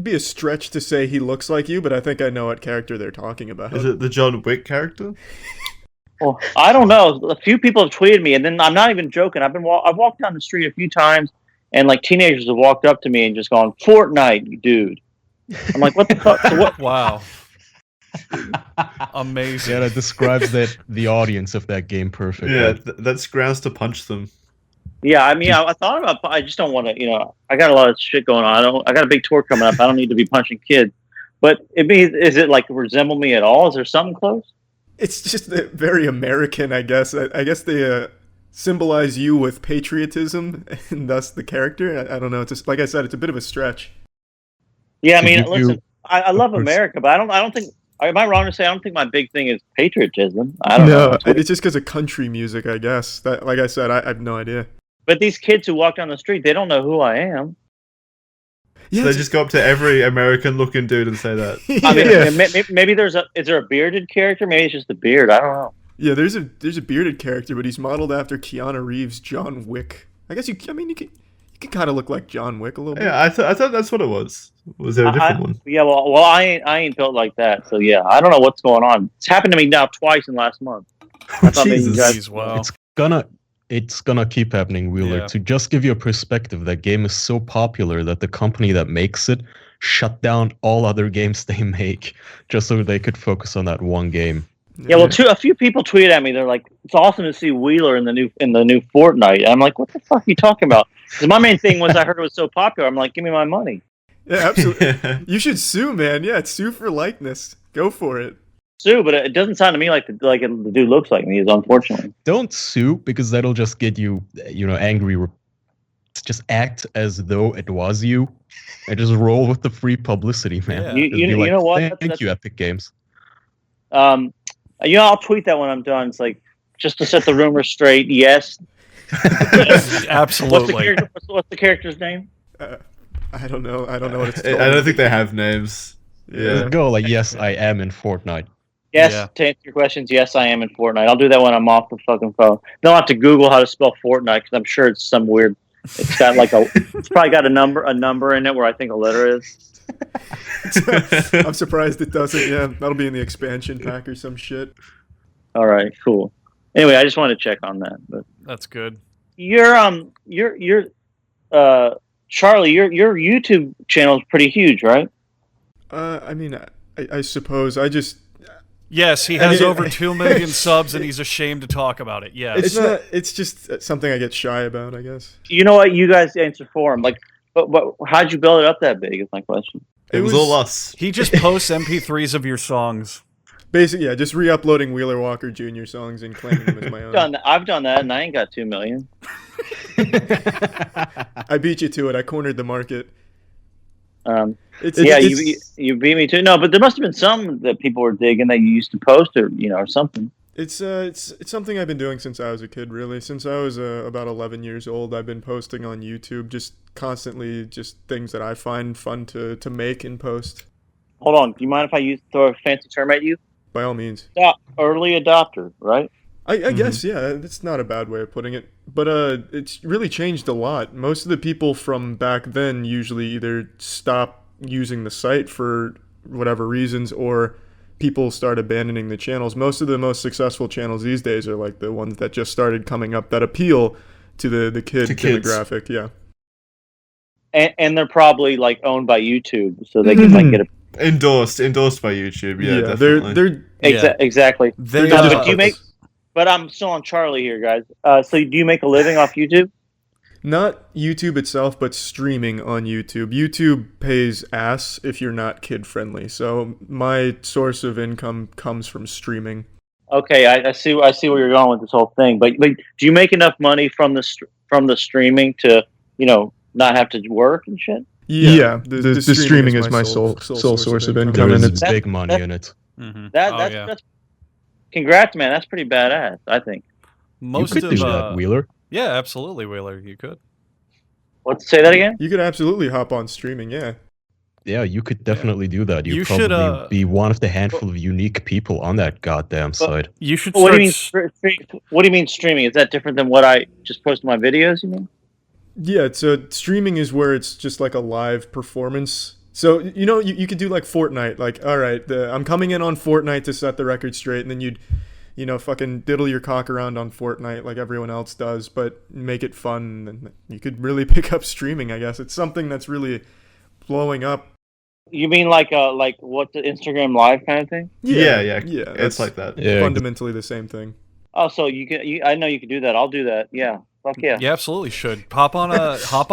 Speaker 3: be a stretch to say he looks like you, but I think I know what character they're talking about.
Speaker 7: Is it the John Wick character?
Speaker 4: Well, I don't know. A few people have tweeted me, and then I'm not even joking. I've walked down the street a few times, and like teenagers have walked up to me and just gone, "Fortnite, dude." I'm like, "What the fuck?" So what?
Speaker 5: Wow. Amazing.
Speaker 6: Yeah, that describes the audience of that game perfectly.
Speaker 7: Yeah, that's grounds to punch them.
Speaker 4: Yeah, I mean, I thought about. I just don't want to. I got a lot of shit going on. I got a big tour coming up. I don't need to be punching kids. But is it like resemble me at all? Is there something close?
Speaker 3: It's just very American, I guess. I guess they symbolize you with patriotism, and thus the character. I don't know. It's just, like I said, it's a bit of a stretch.
Speaker 4: Yeah, I mean, listen, I love America, but I don't think. Am I wrong to say I don't think my big thing is patriotism? I don't know.
Speaker 3: It's just because of country music, I guess. That, like I said, I have no idea.
Speaker 4: But these kids who walk down the street, they don't know who I am.
Speaker 3: Yeah,
Speaker 7: So they just go up to every American-looking dude and say that.
Speaker 4: I mean, maybe is there a bearded character? Maybe it's just the beard. I don't know.
Speaker 3: Yeah, there's a bearded character, but he's modeled after Keanu Reeves' John Wick. I guess you can kind of look like John Wick a little bit.
Speaker 7: Yeah, I thought that's what it was. Was there a different one?
Speaker 4: Yeah, well, I ain't built like that. So yeah, I don't know what's going on. It's happened to me now twice in the last month. I thought maybe you guys.
Speaker 5: Wow.
Speaker 6: It's gonna keep happening, Wheeler.
Speaker 5: Yeah.
Speaker 6: To just give you a perspective, that game is so popular that the company that makes it shut down all other games they make just so they could focus on that one game.
Speaker 4: Yeah, well, a few people tweeted at me. They're like, "It's awesome to see Wheeler in the new Fortnite." And I'm like, "What the fuck are you talking about?" Because my main thing was I heard it was so popular. I'm like, "Give me my money."
Speaker 3: Yeah, absolutely. You should sue, man. Yeah, sue for likeness. Go for it.
Speaker 4: Sue, but it doesn't sound to me like the dude looks like me. Is unfortunately.
Speaker 6: Don't sue, because that'll just get you, angry. Just act as though it was you, and just roll with the free publicity, man.
Speaker 5: Yeah.
Speaker 4: You know what?
Speaker 6: Thank you, Epic Games.
Speaker 4: I'll tweet that when I'm done. It's like just to set the rumor straight. Yes.
Speaker 5: Absolutely.
Speaker 4: What's the character's name?
Speaker 3: I don't know. I don't know what it's called.
Speaker 7: I don't think they have names. Yeah.
Speaker 6: Just go like, yes, I am in Fortnite.
Speaker 4: Yes,
Speaker 5: Yeah.
Speaker 4: to answer your questions, yes, I am in Fortnite. I'll do that when I'm off the fucking phone. Don't have to Google how to spell Fortnite because I'm sure it's some weird. It's got like it's probably got a number in it where I think a letter is.
Speaker 3: I'm surprised it doesn't. Yeah, that'll be in the expansion pack or some shit.
Speaker 4: All right, cool. Anyway, I just wanted to check on that. But
Speaker 5: That's good.
Speaker 4: you're Charlie, your YouTube channel is pretty huge, right?
Speaker 3: I mean, I suppose I just.
Speaker 5: Yes, he has over 2 million subs, and he's ashamed to talk about it. Yes.
Speaker 3: It's not. It's just something I get shy about, I guess.
Speaker 4: You know what? You guys answer for him. Like, but how'd you build it up that big? Is my question.
Speaker 7: It was all us.
Speaker 5: He just posts MP3s of your songs.
Speaker 3: Basically, yeah, just re-uploading Wheeler Walker Jr. songs and claiming them as my own.
Speaker 4: I've done that, and I ain't got 2 million.
Speaker 3: I beat you to it. I cornered the market.
Speaker 4: You beat me too. No, but there must have been some that people were digging that you used to post or something.
Speaker 3: It's something I've been doing since I was a kid, really. Since I was about 11 years old, I've been posting on YouTube, just constantly, just things that I find fun to make and post.
Speaker 4: Hold on, do you mind if I throw a fancy term at you?
Speaker 3: By all means.
Speaker 4: Early adopter, right?
Speaker 3: I guess, yeah, that's not a bad way of putting it. But it's really changed a lot. Most of the people from back then usually either stop using the site for whatever reasons, or people start abandoning the channels. Most of the most successful channels these days are like the ones that just started coming up that appeal to the kid demographic, yeah.
Speaker 4: And they're probably like owned by YouTube, so they can like get a
Speaker 7: endorsed by YouTube. Yeah, definitely.
Speaker 4: Exactly. But do you make? But I'm still on Charlie here, guys. So do you make a living off YouTube?
Speaker 3: Not YouTube itself, but streaming on YouTube. YouTube pays ass if you're not kid friendly. So my source of income comes from streaming.
Speaker 4: Okay, I see where you're going with this whole thing. But do you make enough money from the streaming to not have to work and shit?
Speaker 3: Yeah, the streaming is my sole source of income,
Speaker 6: There
Speaker 3: and
Speaker 6: is
Speaker 3: it's
Speaker 6: big money in it.
Speaker 5: Mm-hmm.
Speaker 4: That's congrats, man. That's pretty badass, I think.
Speaker 5: Most
Speaker 6: you could
Speaker 5: of
Speaker 6: do that, Wheeler.
Speaker 5: Yeah, absolutely, Wheeler. You could.
Speaker 4: Say that again?
Speaker 3: You could absolutely hop on streaming, yeah.
Speaker 6: Yeah, you could definitely do that.
Speaker 5: You
Speaker 6: You'd
Speaker 5: should,
Speaker 6: probably be one of the handful of unique people on that goddamn site.
Speaker 5: You should
Speaker 4: What
Speaker 5: start.
Speaker 4: do you mean streaming? Is that different than what I just posted my videos? You mean?
Speaker 3: Yeah, so streaming is where it's just like a live performance. So, you could do like Fortnite. Like, all right, I'm coming in on Fortnite to set the record straight, and then you'd, fucking diddle your cock around on Fortnite like everyone else does, but make it fun. And you could really pick up streaming, I guess. It's something that's really blowing up.
Speaker 4: You mean like what the Instagram Live kind of thing?
Speaker 7: Yeah.
Speaker 3: It's
Speaker 7: It's like that.
Speaker 6: Yeah,
Speaker 3: fundamentally the same thing.
Speaker 4: Oh, so I know you can do that. I'll do that. Yeah. Fuck yeah.
Speaker 5: You absolutely should hop on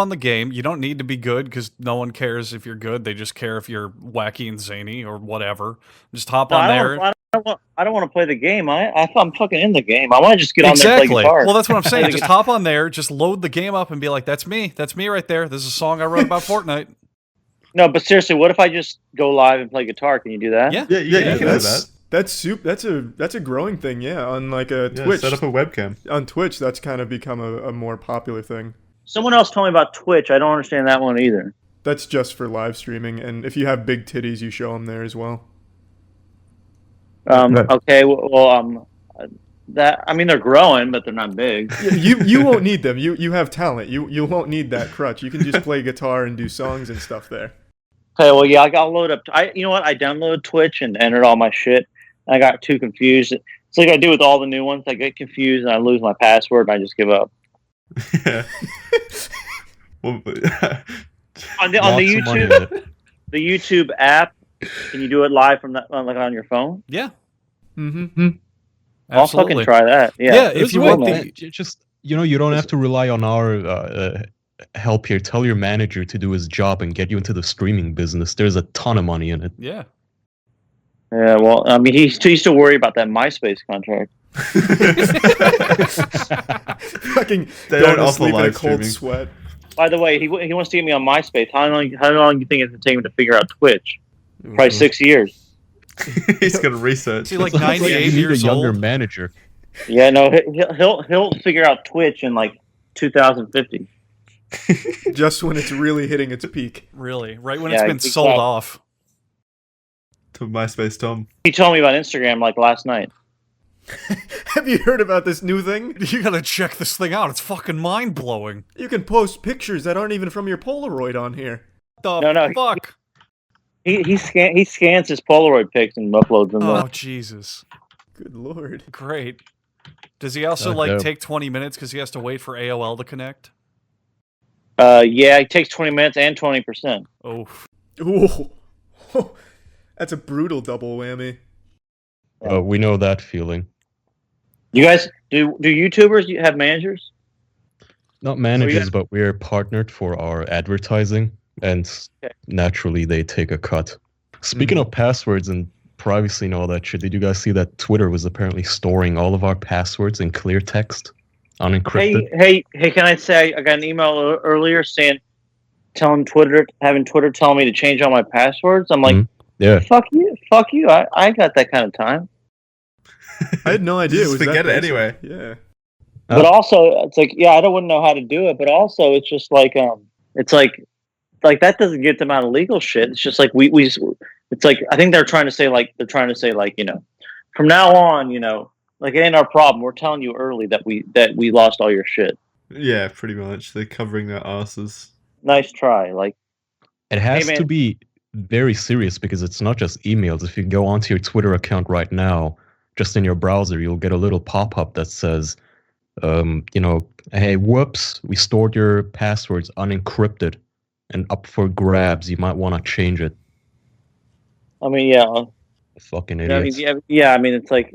Speaker 5: the game. You don't need to be good because no one cares if you're good. They just care if you're wacky and zany or whatever. Just hop on there.
Speaker 4: I don't want to play the game. I'm fucking in the game. I want to just get on there and play
Speaker 5: Exactly.
Speaker 4: guitar.
Speaker 5: Well, that's what I'm saying. Just hop on there, just load the game up, and be like, "That's me. That's me right there. This is a song I wrote about Fortnite."
Speaker 4: No, but seriously, what if I just go live and play guitar? Can you do that?
Speaker 5: Yeah.
Speaker 7: Yeah, you can do that.
Speaker 3: That's a growing thing, yeah. On like a
Speaker 7: Yeah,
Speaker 3: Twitch,
Speaker 7: set up a webcam.
Speaker 3: on Twitch, that's kind of become a more popular thing.
Speaker 4: Someone else told me about Twitch. I don't understand that one either.
Speaker 3: That's just for live streaming, and if you have big titties, you show them there as well.
Speaker 4: Okay. Well, that I mean they're growing, but they're not big.
Speaker 3: You won't need them. You have talent. You won't need that crutch. You can just play guitar and do songs and stuff there.
Speaker 4: Okay. Well, yeah, I got load up. You know what? I downloaded Twitch and entered all my shit. And I got too confused. It's like I do with all the new ones. I get confused and I lose my password and I just give up.
Speaker 7: Yeah. Well,
Speaker 4: On the YouTube app, can you do it live from on your phone?
Speaker 5: Yeah.
Speaker 3: Mm-hmm.
Speaker 4: I'll fucking try that. Yeah.
Speaker 5: If you want
Speaker 6: just you don't have to rely on our help here. Tell your manager to do his job and get you into the streaming business. There's a ton of money in it.
Speaker 5: Yeah.
Speaker 4: Yeah. Well, I mean, he's to worry about that MySpace contract.
Speaker 3: Fucking
Speaker 7: They
Speaker 3: going
Speaker 7: don't
Speaker 3: to
Speaker 7: offer
Speaker 3: sleep in a
Speaker 7: live
Speaker 3: cold
Speaker 7: streaming.
Speaker 3: sweat.
Speaker 4: By the way, he wants to get me on MySpace. How long do you think it's gonna take him to figure out Twitch? Probably 6 years.
Speaker 7: He's gonna research.
Speaker 5: Is he like
Speaker 6: Sounds like
Speaker 5: 98
Speaker 6: you need
Speaker 5: years
Speaker 6: a younger
Speaker 5: old?
Speaker 6: manager.
Speaker 4: Yeah. No, he'll figure out Twitch in like 2050.
Speaker 3: Just when it's really hitting its peak.
Speaker 5: Really? Right when
Speaker 4: Yeah,
Speaker 5: it's been sold
Speaker 4: exactly.
Speaker 5: off.
Speaker 7: To MySpace Tom.
Speaker 4: He told me about Instagram like last night.
Speaker 3: Have you heard about this new thing?
Speaker 5: You gotta check this thing out. It's fucking mind blowing.
Speaker 3: You can post pictures that aren't even from your Polaroid on here.
Speaker 5: The
Speaker 4: No,
Speaker 5: fuck?
Speaker 4: He scans his Polaroid pics and uploads them.
Speaker 5: Oh Jesus!
Speaker 3: Good lord.
Speaker 5: Great. Does he also
Speaker 6: dope.
Speaker 5: take 20 minutes because he has to wait for AOL to connect?
Speaker 4: Yeah, it takes 20 minutes and 20%.
Speaker 5: Oh,
Speaker 3: Ooh. That's a brutal double whammy.
Speaker 6: We know that feeling.
Speaker 4: You guys do YouTubers have managers?
Speaker 6: Not managers, but we're partnered for our advertising, and naturally they take a cut. Speaking of passwords and privacy and all that shit, did you guys see that Twitter was apparently storing all of our passwords in clear text, unencrypted?
Speaker 4: Hey! Can I say I got an email earlier having Twitter tell me to change all my passwords? I'm like,
Speaker 6: Yeah.
Speaker 4: fuck you! I ain't got that kind of time.
Speaker 3: I had no idea.
Speaker 7: Just
Speaker 3: it was
Speaker 7: forget
Speaker 3: that
Speaker 7: it
Speaker 3: basic.
Speaker 7: anyway.
Speaker 3: Yeah.
Speaker 4: But also, it's like, yeah, I wouldn't know how to do it. But also, it's just like, it's like that doesn't get them out of legal shit. It's just like it's like I think they're trying to say like from now on, like it ain't our problem. We're telling you early that we lost all your shit.
Speaker 7: Yeah, pretty much. They're covering their asses.
Speaker 4: Nice try. Like
Speaker 6: It has
Speaker 4: man.
Speaker 6: to be very serious because it's not just emails. If you go onto your Twitter account right now, just in your browser, you'll get a little pop-up that says, hey, whoops, we stored your passwords unencrypted and up for grabs. You might want to change it.
Speaker 4: I mean, yeah.
Speaker 6: Fucking
Speaker 4: I
Speaker 6: idiots.
Speaker 4: mean, yeah. I mean, it's like,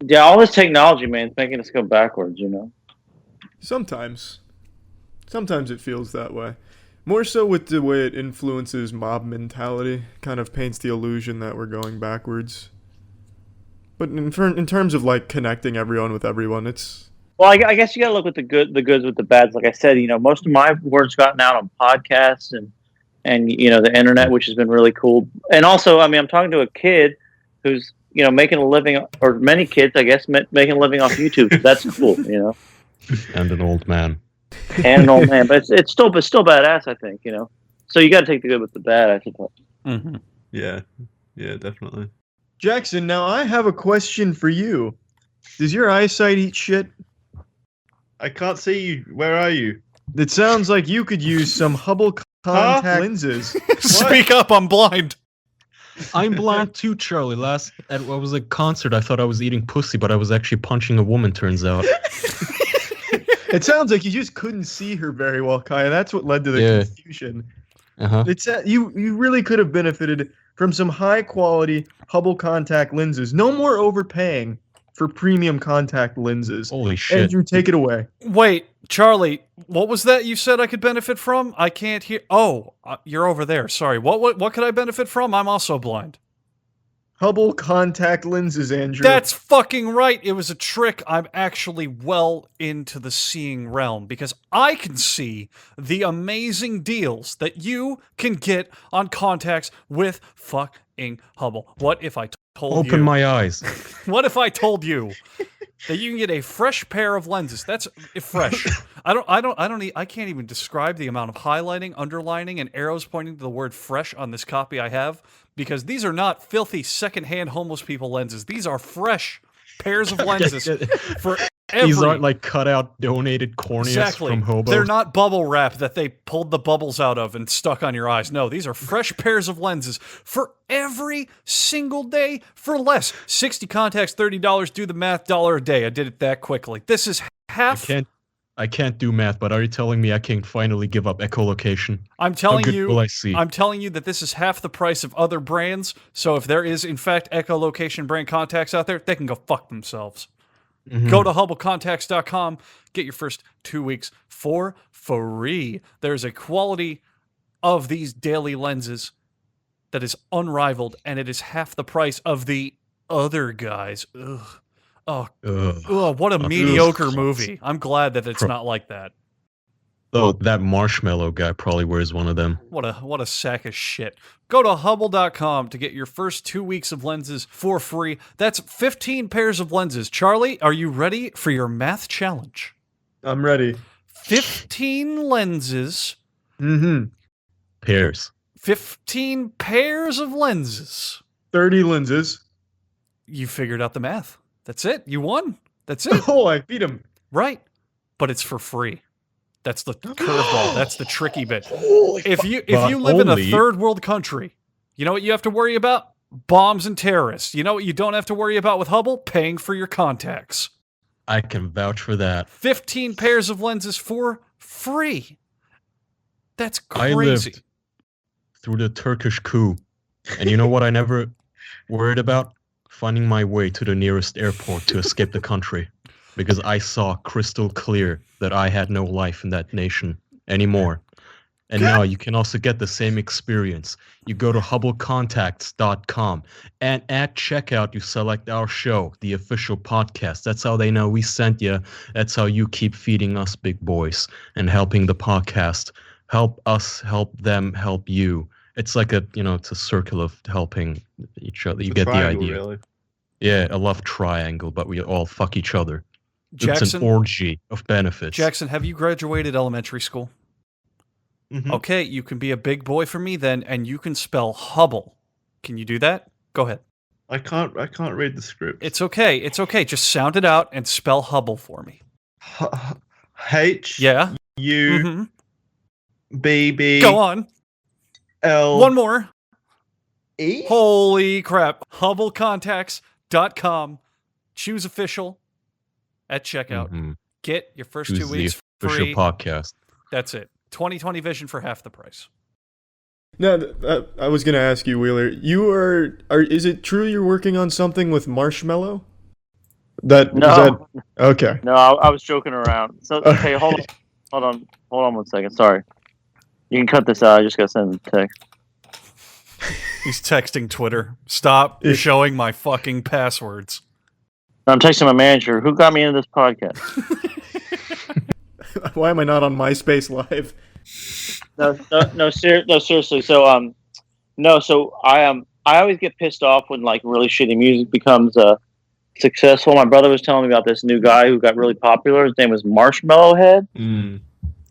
Speaker 4: yeah. All this technology, man, it's making us go backwards.
Speaker 3: Sometimes it feels that way. More so with the way it influences mob mentality. Kind of paints the illusion that we're going backwards. But in terms of like connecting everyone with everyone, it's...
Speaker 4: Well, I guess you gotta look at the goods with the bads. Like I said, most of my work's gotten out on podcasts and the internet, which has been really cool. And also, I mean, I'm talking to a kid who's making a living, or many kids, I guess, making a living off YouTube. So that's cool,
Speaker 6: And an old man.
Speaker 4: And an old man, but it's still badass, I think. So you got to take the good with the bad, I suppose.
Speaker 5: Mm-hmm.
Speaker 7: Yeah, definitely.
Speaker 3: Jackson, now I have a question for you. Does your eyesight eat shit?
Speaker 7: I can't see you. Where are you?
Speaker 3: It sounds like you could use some Hubble Contact lenses.
Speaker 5: Speak up, I'm blind.
Speaker 6: I'm blind too, Charlie. At what was a concert, I thought I was eating pussy, but I was actually punching a woman, turns out.
Speaker 3: It sounds like you just couldn't see her very well, Kaya. That's what led to the confusion. It's you really could have benefited from some high quality Hubble contact lenses. No more overpaying for premium contact lenses.
Speaker 6: Holy shit.
Speaker 3: Andrew, take it away.
Speaker 5: Wait, Charlie, what was that you said I could benefit from? I can't hear. Oh, you're over there. Sorry. What could I benefit from? I'm also blind.
Speaker 3: Hubble contact lenses, Andrew.
Speaker 5: That's fucking right. It was a trick. I'm actually well into the seeing realm because I can see the amazing deals that you can get on contacts with fucking Hubble. What if I told you?
Speaker 6: Open my eyes.
Speaker 5: What if I told you that you can get a fresh pair of lenses? That's fresh. I can't even describe the amount of highlighting, underlining, and arrows pointing to the word fresh on this copy I have, because these are not filthy secondhand homeless people lenses. These are fresh pairs of lenses for every...
Speaker 6: These aren't like cut out donated corneas from hobos.
Speaker 5: They're not bubble wrap that they pulled the bubbles out of and stuck on your eyes. No, these are fresh pairs of lenses for every single day for less. 60 contacts, $30. Do the math, $1 a day. I did it that quickly. This is half...
Speaker 6: I can't do math, but are you telling me I can finally give up echolocation?
Speaker 5: I'm telling
Speaker 6: How good
Speaker 5: you,
Speaker 6: will I see?
Speaker 5: I'm telling you that this is half the price of other brands. So if there is in fact echolocation brand contacts out there, they can go fuck themselves. Go to HubbleContacts.com, get your first 2 weeks for free. There's a quality of these daily lenses that is unrivaled, and it is half the price of the other guys. Ugh. Oh, what a mediocre movie. I'm glad that it's not like that.
Speaker 6: Oh, that Marshmallow guy probably wears one of them.
Speaker 5: What a sack of shit. Go to Hubble.com to get your first 2 weeks of lenses for free. That's 15 pairs of lenses. Charlie, are you ready for your math challenge?
Speaker 3: I'm ready.
Speaker 5: 15 lenses.
Speaker 6: Pairs.
Speaker 5: 15 pairs of lenses.
Speaker 3: 30 lenses.
Speaker 5: You figured out the math. That's it. You won. That's it.
Speaker 3: Oh, I beat him.
Speaker 5: Right. But it's for free. That's the curveball. That's the tricky bit. If you live in a third world country, you know what you have to worry about? Bombs and terrorists. You know what you don't have to worry about with Hubble? Paying for your contacts.
Speaker 6: I can vouch for that.
Speaker 5: 15 pairs of lenses for free. That's crazy.
Speaker 6: I lived through the Turkish coup. And you know what I never worried about? Finding my way to the nearest airport to escape the country. Because I saw crystal clear that I had no life in that nation anymore. And now you can also get the same experience. You go to HubbleContacts.com, and at checkout you select our show, the official podcast. That's how they know we sent you. That's how you keep feeding us big boys and helping the podcast. Help us, help them, help you. It's like it's a circle of helping each other. You get the idea. Really. Yeah, a love triangle, but we all fuck each other.
Speaker 5: Jackson,
Speaker 6: it's an orgy of benefits.
Speaker 5: Jackson, have you graduated elementary school? Okay, you can be a big boy for me then, and you can spell Hubble. Can you do that? Go ahead.
Speaker 7: I can't read the script.
Speaker 5: It's okay. It's okay. Just sound it out and spell Hubble for me.
Speaker 7: H.
Speaker 5: Yeah.
Speaker 7: U. B. B.
Speaker 5: Go on.
Speaker 7: L.
Speaker 5: One more.
Speaker 7: E.
Speaker 5: Holy crap. HubbleContacts.com. Choose official at checkout. Get your first 2 weeks
Speaker 6: the
Speaker 5: free.
Speaker 6: official podcast.
Speaker 5: That's it. 20/20 vision for half the price.
Speaker 3: No, I was gonna ask you, Wheeler. You are. Is it true you're working on something with Marshmallow? Okay.
Speaker 4: No, I was joking around. So okay, hold on 1 second. Sorry. You can cut this out. I just gotta send a text.
Speaker 5: He's texting Twitter. Stop showing my fucking passwords.
Speaker 4: I'm texting my manager. Who got me into this podcast?
Speaker 3: Why am I not on MySpace Live?
Speaker 4: No, seriously. So I always get pissed off when like really shitty music becomes successful. My brother was telling me about this new guy who got really popular. His name was Marshmallow Head.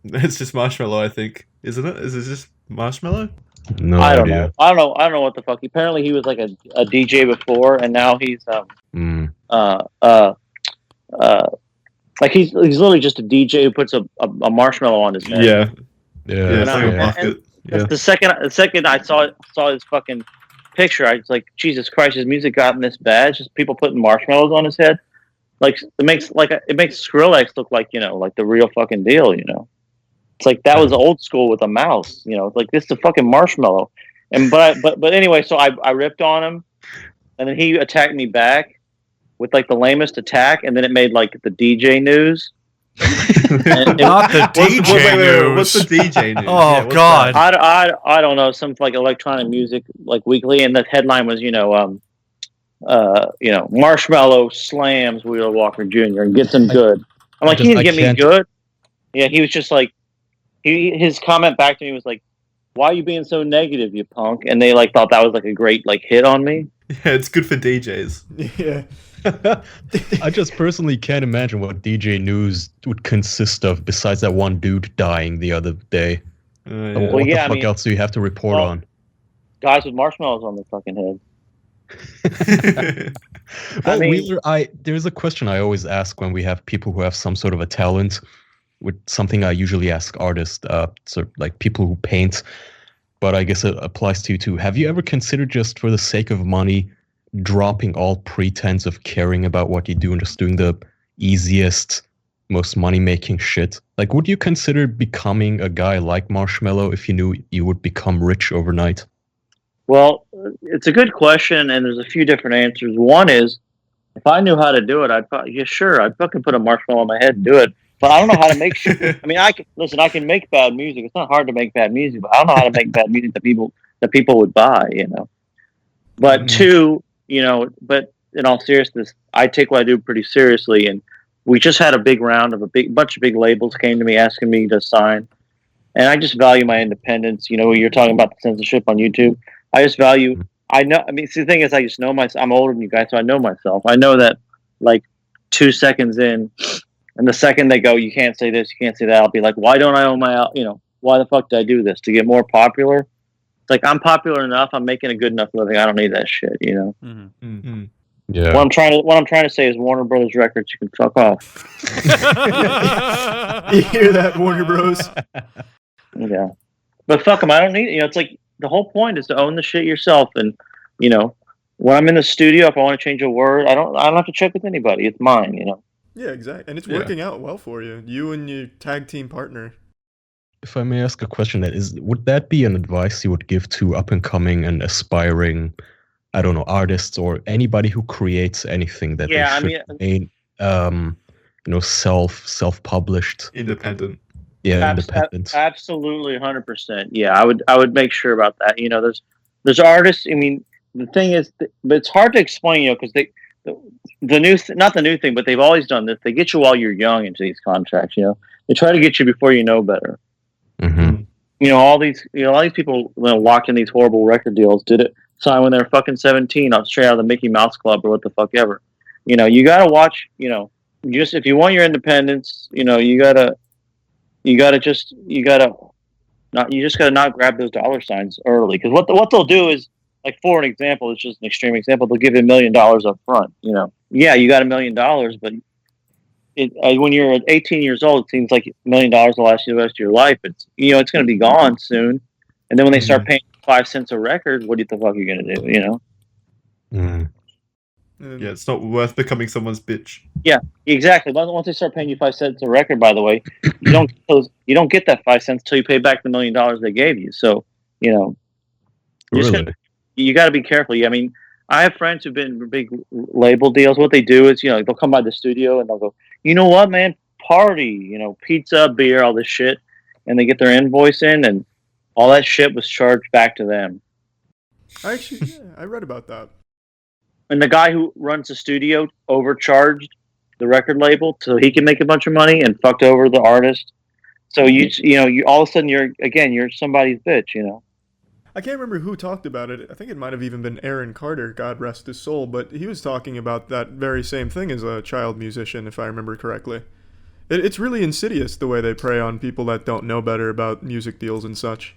Speaker 7: It's just Marshmallow, I think, isn't it? Is it just Marshmallow?
Speaker 6: No
Speaker 4: I don't
Speaker 6: idea.
Speaker 4: know. I don't know what the fuck. Apparently, he was like a DJ before, and now he's like he's literally just a DJ who puts a marshmallow on his head.
Speaker 7: Yeah.
Speaker 4: And the second I saw his fucking picture, I was like, Jesus Christ, his music gotten this bad. It's just people putting marshmallows on his head. Like it makes Skrillex look like like the real fucking deal. It's like that was old school with a mouse. You know, like this is a fucking Marshmallow. And but anyway, so I ripped on him, and then he attacked me back with like the lamest attack, and then it made like the DJ news.
Speaker 5: Not the DJ news.
Speaker 7: What's the DJ news?
Speaker 5: Oh,
Speaker 7: what's
Speaker 5: God.
Speaker 7: that?
Speaker 4: I don't know, some like electronic music like weekly, and the headline was Marshmallow slams Wheeler Walker Jr. and gets him good. I'm like, he didn't get me good. Yeah, he was just like, his comment back to me was like, "Why are you being so negative, you punk?" And they like thought that was like a great like hit on me.
Speaker 7: Yeah, it's good for DJs.
Speaker 3: Yeah.
Speaker 6: I just personally can't imagine what DJ news would consist of besides that one dude dying the other day.
Speaker 7: Yeah.
Speaker 6: What the fuck else do you have to report on?
Speaker 4: Guys with marshmallows on their fucking head.
Speaker 6: Well, Wheeler, there's a question I always ask when we have people who have some sort of a talent, with something I usually ask artists, so like people who paint, but I guess it applies to you too. Have you ever considered, just for the sake of money, dropping all pretense of caring about what you do and just doing the easiest, most money-making shit? Like, would you consider becoming a guy like Marshmallow if you knew you would become rich overnight?
Speaker 4: Well, it's a good question, and there's a few different answers. One is, if I knew how to do it, I'd fucking put a marshmallow on my head and do it. But I don't know how to make shit. I mean, I can make bad music. It's not hard to make bad music, but I don't know how to make bad music that people would buy, you know. But two, you know, but in all seriousness, I take what I do pretty seriously, and we just had a big round of bunch of big labels came to me asking me to sign, and I just value my independence. You know, you're talking about the censorship on YouTube. I just value. See, the thing is, I just know myself. I'm older than you guys, so I know myself. I know that, like, 2 seconds in, and the second they go, you can't say this, you can't say that, I'll be like, why don't I own my? You know, why the fuck did I do this to get more popular? It's like, I'm popular enough. I'm making a good enough living. I don't need that shit. You know.
Speaker 5: Mm-hmm.
Speaker 7: Mm-hmm.
Speaker 6: Yeah.
Speaker 4: What I'm trying to say is, Warner Brothers Records, you can fuck off.
Speaker 3: You hear that, Warner Bros?
Speaker 4: Yeah, but fuck them. I don't need. You know, it's like the whole point is to own the shit yourself. And you know, when I'm in the studio, if I want to change a word, I don't have to check with anybody. It's mine. You know.
Speaker 3: Yeah, exactly. And it's working out well for you. You and your tag team partner.
Speaker 6: If I may ask a question, would that be an advice you would give to up-and-coming and aspiring, I don't know, artists or anybody who creates anything that they should remain, self-published?
Speaker 7: Independent.
Speaker 6: Yeah, independent.
Speaker 4: Absolutely, 100%. Yeah, I would make sure about that. You know, there's artists. I mean, the thing is, but it's hard to explain. You know, because not the new thing, but they've always done this. They get you while you're young into these contracts. You know, they try to get you before you know better.
Speaker 6: Mm-hmm.
Speaker 4: You know, all these people locked in these horrible record deals did it sign when they were fucking 17, straight out of the Mickey Mouse Club or what the fuck ever. You know, you gotta watch. You know, just if you want your independence, you know, you just gotta not grab those dollar signs early, because what they'll do is, like, for an example, it's just an extreme example, they'll give you $1 million up front. You know, yeah, you got $1 million, but when you're 18 years old, it seems like $1 million will last you the rest of your life. It's going to be gone soon, and then when they start paying 5 cents a record, what the fuck are you going to do? You know?
Speaker 6: Mm.
Speaker 7: Yeah, it's not worth becoming someone's bitch.
Speaker 4: Yeah, exactly. Once they start paying you 5 cents a record, by the way, you don't get that 5 cents till you pay back the $1 million they gave you. So, you know, you got to be careful. I mean, I have friends who've been in big label deals. What they do is, you know, they'll come by the studio and they'll go, you know what, man, party, you know, pizza, beer, all this shit, and they get their invoice in, and all that shit was charged back to them.
Speaker 3: I read about that.
Speaker 4: And the guy who runs the studio overcharged the record label so he can make a bunch of money and fucked over the artist. So you all of a sudden you're somebody's bitch, you know.
Speaker 3: I can't remember who talked about it. I think it might have even been Aaron Carter, God rest his soul, but he was talking about that very same thing as a child musician, if I remember correctly. It's really insidious the way they prey on people that don't know better about music deals and such.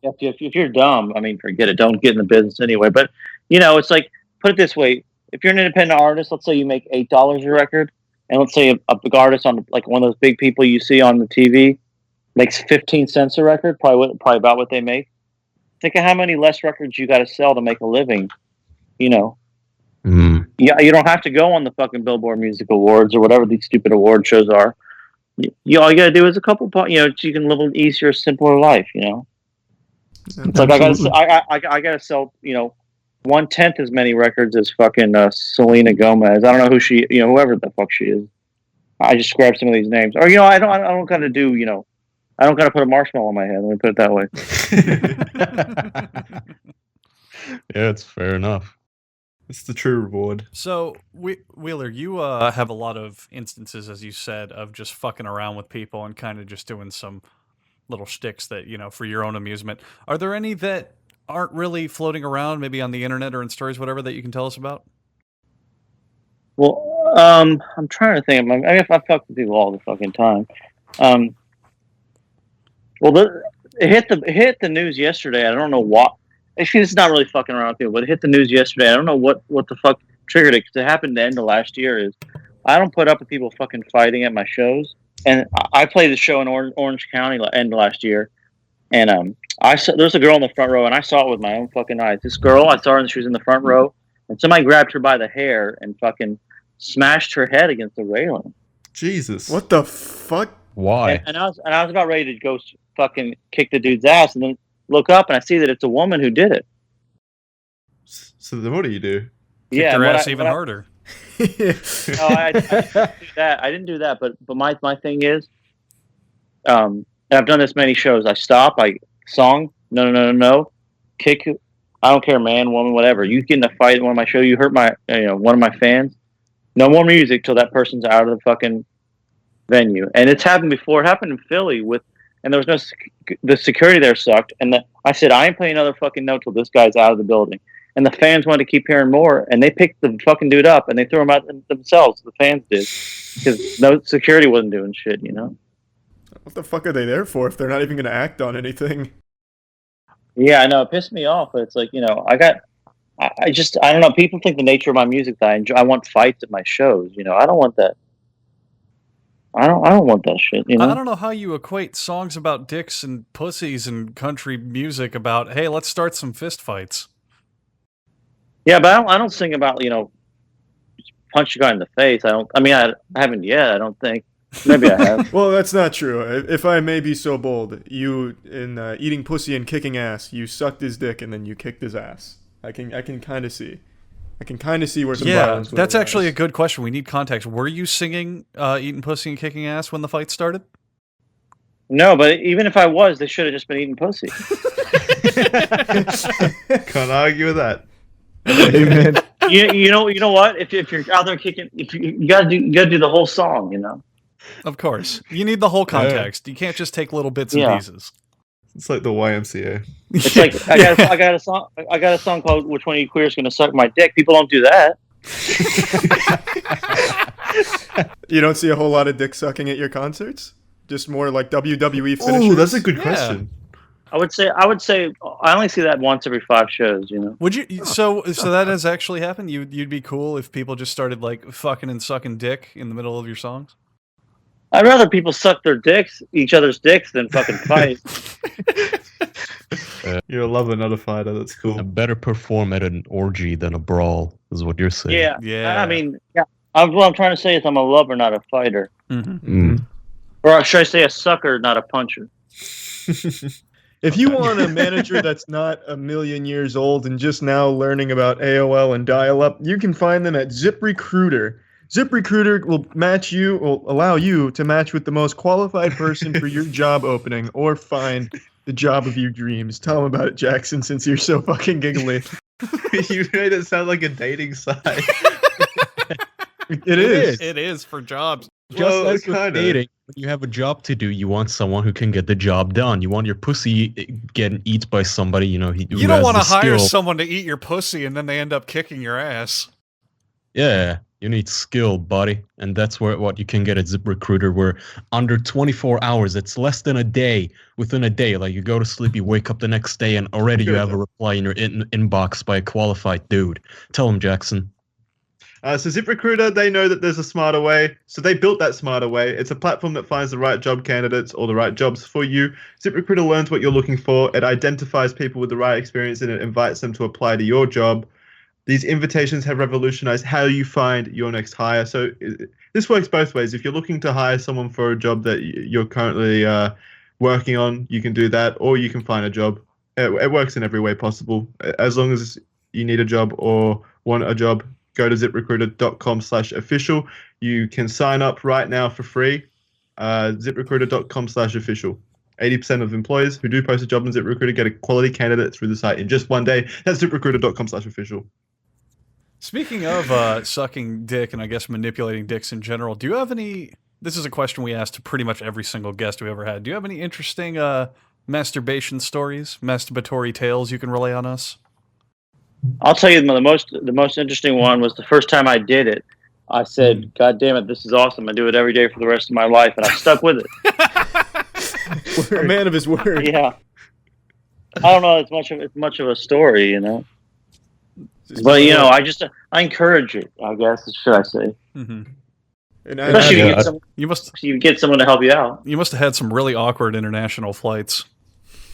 Speaker 4: If you're dumb, I mean, forget it. Don't get in the business anyway. But, you know, it's like, put it this way. If you're an independent artist, let's say you make $8 a record, and let's say a big artist on, like, one of those big people you see on the TV makes 15 cents a record, probably about what they make. Think of how many less records you got to sell to make a living, you know. Yeah, you don't have to go on the fucking Billboard Music Awards or whatever these stupid award shows are. all you gotta do is a couple, you can live an easier, simpler life. It's like I gotta sell 1/10 as many records as fucking Selena Gomez. I don't know who she, whoever the fuck she is. I just grabbed some of these names, or I don't gotta do, I don't gotta put a marshmallow on my head. Let me put it that way.
Speaker 6: Yeah, it's fair enough.
Speaker 7: It's the true reward.
Speaker 5: So, Wheeler, you have a lot of instances, as you said, of just fucking around with people and kind of just doing some little shticks that, for your own amusement. Are there any that aren't really floating around, maybe on the internet or in stories, whatever, that you can tell us about?
Speaker 4: Well, I'm trying to think. I fuck with people all the fucking time. It hit the news yesterday. I don't know what. Actually, it's not really fucking around with people, but it hit the news yesterday. I don't know what the fuck triggered it, because it happened the end of last year. Is I don't put up with people fucking fighting at my shows, and I played the show in Orange County end of last year, and there's a girl in the front row, and I saw it with my own fucking eyes. This girl, I saw her, and she was in the front row, and somebody grabbed her by the hair and fucking smashed her head against the railing.
Speaker 7: Jesus.
Speaker 3: What the fuck?
Speaker 6: Why?
Speaker 4: And I was about ready to go fucking kick the dude's ass, and then look up and I see that it's a woman who did it.
Speaker 7: So then what do you do?
Speaker 5: Kick their ass even harder.
Speaker 4: No, I didn't do that. I didn't do that. But my thing is, and I've done this many shows. I stop. I song. No. Kick. I don't care, man, woman, whatever. You get in a fight at one of my shows. You hurt my, one of my fans. No more music till that person's out of the fucking venue. And it's happened before. It happened in Philly and there was no, the security there sucked. And I said, I ain't playing another fucking note till this guy's out of the building. And the fans wanted to keep hearing more, and they picked the fucking dude up and they threw him out themselves. The fans did, because no security wasn't doing shit.
Speaker 3: What the fuck are they there for if they're not even going to act on anything?
Speaker 4: Yeah, I know, it pissed me off, but it's like, I don't know. People think the nature of my music that I enjoy. I want fights at my shows. I don't want that. I don't want that shit.
Speaker 5: I don't know how you equate songs about dicks and pussies and country music about, hey, let's start some fist fights.
Speaker 4: Yeah, but I don't sing about punch a guy in the face. I haven't yet. I don't think. Maybe I have.
Speaker 3: Well, that's not true. If I may be so bold, you in Eating Pussy and Kicking Ass, you sucked his dick and then you kicked his ass. I can kind of see. I can kind of see where some violence would
Speaker 5: that's
Speaker 3: arise.
Speaker 5: actually a good question. We need context. Were you singing Eating Pussy and Kicking Ass when the fight started?
Speaker 4: No, but even if I was, they should have just been eating pussy.
Speaker 7: Can't argue with that.
Speaker 3: Amen.
Speaker 4: You know what? If you're out there kicking, you gotta do the whole song.
Speaker 5: Of course, you need the whole context. You can't just take little bits and pieces.
Speaker 7: It's like the YMCA.
Speaker 4: It's like I got a song called "Which One of You Queers Gonna Suck My Dick." People don't do that.
Speaker 3: You don't see a whole lot of dick sucking at your concerts? Just more like WWE finishers?
Speaker 7: Oh, that's a good question.
Speaker 4: I would say I only see that once every 5 shows.
Speaker 5: Would you? So that has actually happened. You'd be cool if people just started like fucking and sucking dick in the middle of your songs.
Speaker 4: I'd rather people suck each other's dicks, than fucking fight.
Speaker 7: You're a lover, not a fighter. That's cool.
Speaker 6: A better perform at an orgy than a brawl, is what you're saying.
Speaker 5: Yeah.
Speaker 4: I mean, what I'm trying to say is I'm a lover, not a fighter.
Speaker 5: Mm-hmm.
Speaker 4: Or should I say a sucker, not a puncher?
Speaker 3: If you want a manager that's not a million years old and just now learning about AOL and dial-up, you can find them at ZipRecruiter. ZipRecruiter will allow you to match with the most qualified person for your job opening or find the job of your dreams. Tell them about it, Jackson, since you're so fucking giggly.
Speaker 7: You made it sound like a dating site.
Speaker 3: It is.
Speaker 5: It is for jobs.
Speaker 6: Just like with dating, when you have a job to do, you want someone who can get the job done. You want your pussy getting eaten by somebody, you
Speaker 5: don't want to hire someone to eat your pussy and then they end up kicking your ass.
Speaker 6: Yeah, you need skill, buddy. And that's what you can get at ZipRecruiter, where under 24 hours, it's less than a day. Within a day, like you go to sleep, you wake up the next day, and already you have a reply in your inbox by a qualified dude. Tell him, Jackson.
Speaker 7: So ZipRecruiter, they know that there's a smarter way, so they built that smarter way. It's a platform that finds the right job candidates or the right jobs for you. ZipRecruiter learns what you're looking for. It identifies people with the right experience, and it invites them to apply to your job. These invitations have revolutionized how you find your next hire. So this works both ways. If you're looking to hire someone for a job that you're currently working on, you can do that, or you can find a job. It works in every way possible. As long as you need a job or want a job, go to ZipRecruiter.com/official. You can sign up right now for free. ZipRecruiter.com/official. 80% of employers who do post a job on ZipRecruiter get a quality candidate through the site in just one day. That's ZipRecruiter.com/official.
Speaker 5: Speaking of sucking dick and I guess manipulating dicks in general, do you have any... This is a question we asked to pretty much every single guest we ever had. Do you have any interesting masturbation stories, masturbatory tales you can relay on us?
Speaker 4: I'll tell you the most interesting one was the first time I did it. I said, "God damn it, this is awesome! I do it every day for the rest of my life," and I stuck with it.
Speaker 3: A man of his word.
Speaker 4: Yeah, I don't know. It's much of a story, you know. But you know, I encourage it. I guess should I say?
Speaker 5: Mm-hmm.
Speaker 3: And
Speaker 4: Especially if you get someone to help you out.
Speaker 5: You must have had some really awkward international flights.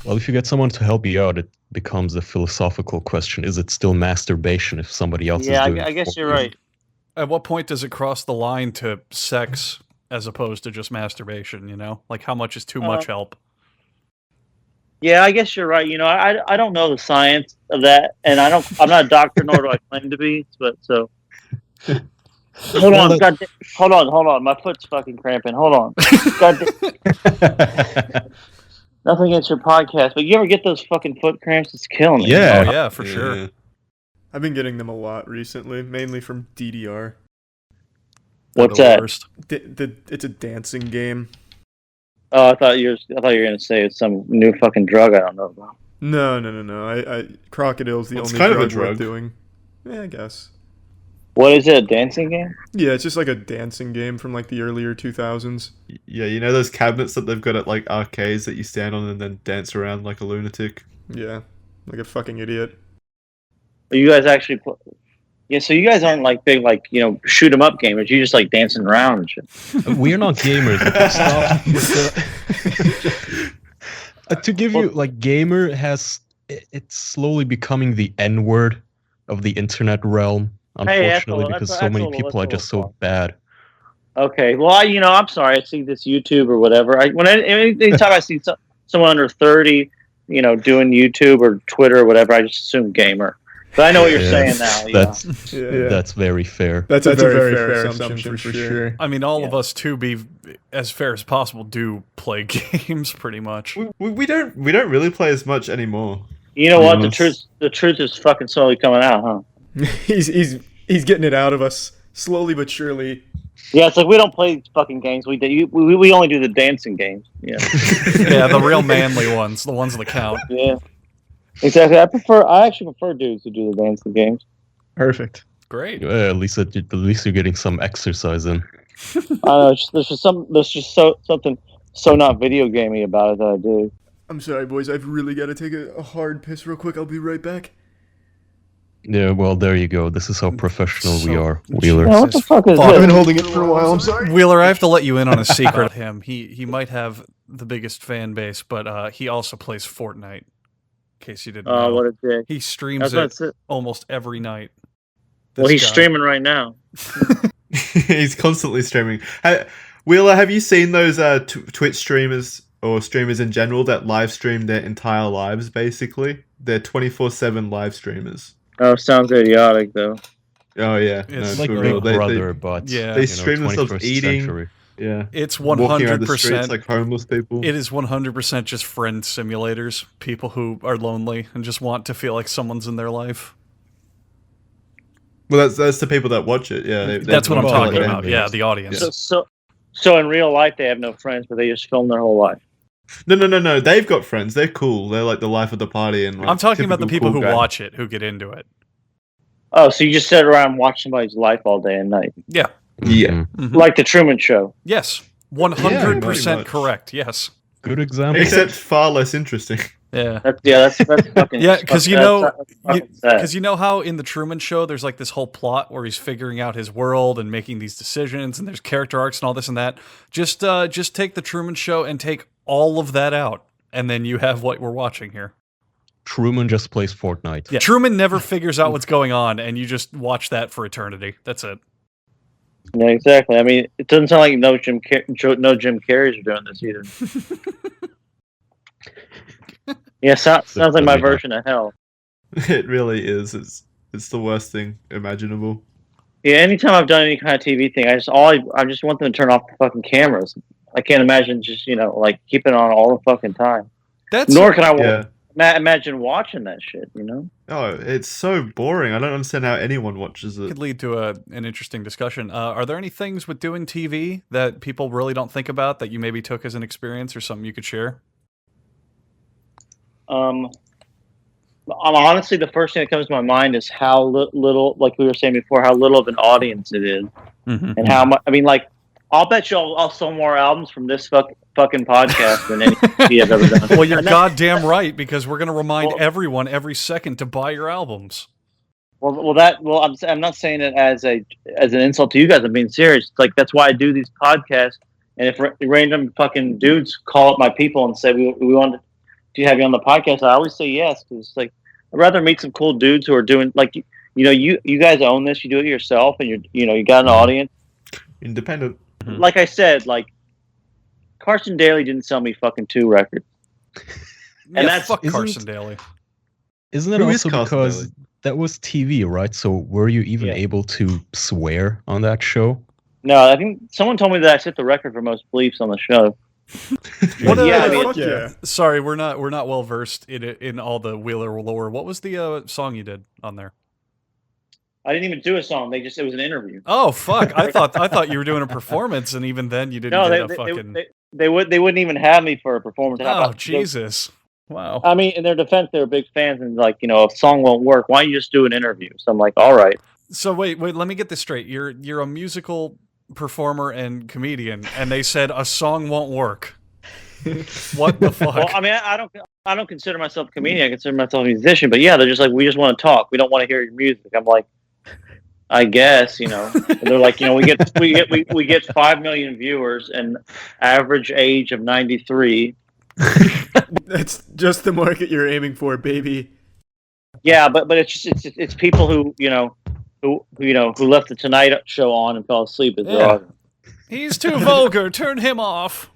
Speaker 6: Well, if you get someone to help you out, it becomes a philosophical question. Is it still masturbation if somebody else is doing it?
Speaker 4: I guess you're right.
Speaker 5: At what point does it cross the line to sex as opposed to just masturbation, you know? Like, how much is too much help?
Speaker 4: Yeah, I guess you're right. You know, I don't know the science of that, and I'm not a doctor, nor do I claim to be. But so, hold on, hold on. My foot's fucking cramping. Hold on. Nothing against your podcast, but you ever get those fucking foot cramps? It's killing me.
Speaker 6: Yeah.
Speaker 5: Oh, yeah, for sure.
Speaker 3: I've been getting them a lot recently, mainly from DDR.
Speaker 4: What's that?
Speaker 3: It's a dancing game.
Speaker 4: Oh, I thought you were gonna say it's some new fucking drug I don't know about.
Speaker 3: No. Crocodile's the only
Speaker 7: kind of a
Speaker 3: drug worth
Speaker 7: drug.
Speaker 3: doing. Yeah, I guess.
Speaker 4: What is it? A dancing game?
Speaker 3: Yeah, it's just like a dancing game from like the earlier 2000s.
Speaker 7: Yeah, you know those cabinets that they've got at like arcades that you stand on and then dance around like a lunatic?
Speaker 3: Yeah, like a fucking idiot.
Speaker 4: You guys actually yeah, so you guys aren't like big, like, you know, shoot 'em up gamers. You just like dancing around and shit.
Speaker 6: We're not gamers. Stop with to give you, like, gamer it's slowly becoming the N-word of the internet realm, unfortunately, because so many people are just so bad.
Speaker 4: Okay, well, I'm sorry. I see this YouTube or whatever. Anytime I see someone under 30, you know, doing YouTube or Twitter or whatever, I just assume gamer. But I know what you're saying now.
Speaker 6: That's very fair.
Speaker 3: That's a very fair assumption for sure.
Speaker 5: I mean, all of us, to be as fair as possible, do play games pretty much.
Speaker 7: We don't really play as much anymore.
Speaker 4: You know what? The truth is fucking slowly coming out, huh?
Speaker 3: He's getting it out of us slowly but surely.
Speaker 4: Yeah, it's like we don't play fucking games. We only do the dancing games. Yeah.
Speaker 5: Yeah, the real manly ones, the ones that count.
Speaker 4: Yeah. Exactly. I actually prefer dudes who do the dancing games.
Speaker 3: Perfect.
Speaker 5: Great.
Speaker 6: At least you're getting some exercise in.
Speaker 4: There's just something so not video gamey about it that I do.
Speaker 3: I'm sorry, boys. I've really got to take a hard piss real quick. I'll be right back.
Speaker 6: Yeah, well, there you go. This is how professional we are, Wheeler.
Speaker 4: Yeah, what the fuck is
Speaker 3: I've been
Speaker 4: this?
Speaker 3: holding it for a while. I'm sorry.
Speaker 5: Wheeler, I have to let you in on a secret. He might have the biggest fan base, but he also plays Fortnite. In case you didn't know.
Speaker 4: Oh, what a dick.
Speaker 5: He streams it almost every night.
Speaker 4: He's streaming right now.
Speaker 7: He's constantly streaming. Wheeler, have you seen those Twitch streamers or streamers in general that live stream their entire lives, basically? They're 24/7 live streamers.
Speaker 4: Oh, sounds idiotic, though.
Speaker 7: Oh, yeah.
Speaker 5: It's
Speaker 6: like
Speaker 7: for
Speaker 6: Big
Speaker 7: real.
Speaker 6: Brother, but
Speaker 5: yeah.
Speaker 7: They stream themselves eating.
Speaker 6: Century.
Speaker 7: Yeah.
Speaker 5: It's
Speaker 7: Walking around the
Speaker 5: 100%.
Speaker 7: streets like homeless people.
Speaker 5: It is 100% just friend simulators. People who are lonely and just want to feel like someone's in their life.
Speaker 7: Well, that's the people that watch it. Yeah,
Speaker 5: That's what I'm talking
Speaker 7: like
Speaker 5: about. Yeah, the audience.
Speaker 4: So in real life they have no friends, but they just film their whole life.
Speaker 7: No. They've got friends. They're cool. They're like the life of the party. And like,
Speaker 5: I'm talking about the people
Speaker 7: cool
Speaker 5: who
Speaker 7: guy.
Speaker 5: watch it, who get into it.
Speaker 4: Oh, so you just sit around and watch somebody's life all day and night,
Speaker 5: Yeah.
Speaker 7: Yeah.
Speaker 5: Mhm.
Speaker 4: like the Truman Show.
Speaker 5: Yes. 100%
Speaker 7: much.
Speaker 5: correct. Yes.
Speaker 6: Good example.
Speaker 7: Except far less interesting.
Speaker 5: Yeah.
Speaker 4: That's fucking.
Speaker 5: Yeah, because
Speaker 4: that's fucking sad.
Speaker 5: you know how in the Truman Show there's like this whole plot where he's figuring out his world and making these decisions, and there's character arcs and all this and that. Just take the Truman Show and take all of that out, and then you have what we're watching here.
Speaker 6: Truman just plays Fortnite.
Speaker 5: Yeah, Truman never figures out what's going on, and you just watch that for eternity. That's it.
Speaker 4: Yeah, exactly. I mean, it doesn't sound like no Jim Carreys are doing this either. Yeah, sounds like my version of hell.
Speaker 7: It really is. It's the worst thing imaginable.
Speaker 4: Yeah, anytime I've done any kind of TV thing, I just want them to turn off the fucking cameras. I can't imagine just like keeping it on all the fucking time. Nor can I imagine watching that shit.
Speaker 7: Oh, it's so boring. I don't understand how anyone watches it.
Speaker 5: Could lead to an interesting discussion. Are there any things with doing TV that people really don't think about that you maybe took as an experience or something you could share?
Speaker 4: Honestly, the first thing that comes to my mind is how little, like we were saying before, how little of an audience it is, and how much. I mean, like, I'll bet you I'll sell more albums from this fucking podcast than any TV I've ever done.
Speaker 5: Well, you're goddamn right, because we're going to remind everyone every second to buy your albums.
Speaker 4: I'm not saying it as an insult to you guys. I'm being serious. It's like that's why I do these podcasts. And if random fucking dudes call up my people and say we want to have you on the podcast, I always say yes, because like I'd rather meet some cool dudes who are doing like you guys own this. You do it yourself, and you got an audience.
Speaker 7: Independent.
Speaker 4: Like I said, like Carson Daly didn't sell me fucking 2 records, and that's
Speaker 5: fuck Carson Daly.
Speaker 6: Isn't it also because that was TV, right? So were you even able to swear on that show?
Speaker 4: No, I think someone told me that I set the record for most bleeps on the show.
Speaker 5: Sorry, we're not well versed in all the Wheeler lore. What was the song you did on there?
Speaker 4: I didn't even do a song. It was an interview.
Speaker 5: Oh fuck! I thought you were doing a performance, and even then you didn't get a fucking.
Speaker 4: They wouldn't even have me for a performance.
Speaker 5: Oh Jesus! Wow.
Speaker 4: I mean, in their defense, they were big fans, and like if a song won't work, why don't you just do an interview? So I'm like, all right.
Speaker 5: So wait, let me get this straight. You're a musical performer and comedian, and they said a song won't work. What the fuck?
Speaker 4: Well, I mean, I don't consider myself a comedian. I consider myself a musician. But yeah, they're just like, we just want to talk. We don't want to hear your music. I'm like, I guess And they're like, we get 5 million viewers and average age of 93.
Speaker 3: That's just the market you're aiming for, baby.
Speaker 4: Yeah, but it's people who left the Tonight Show on and fell asleep as well.
Speaker 5: He's too vulgar. Turn him off.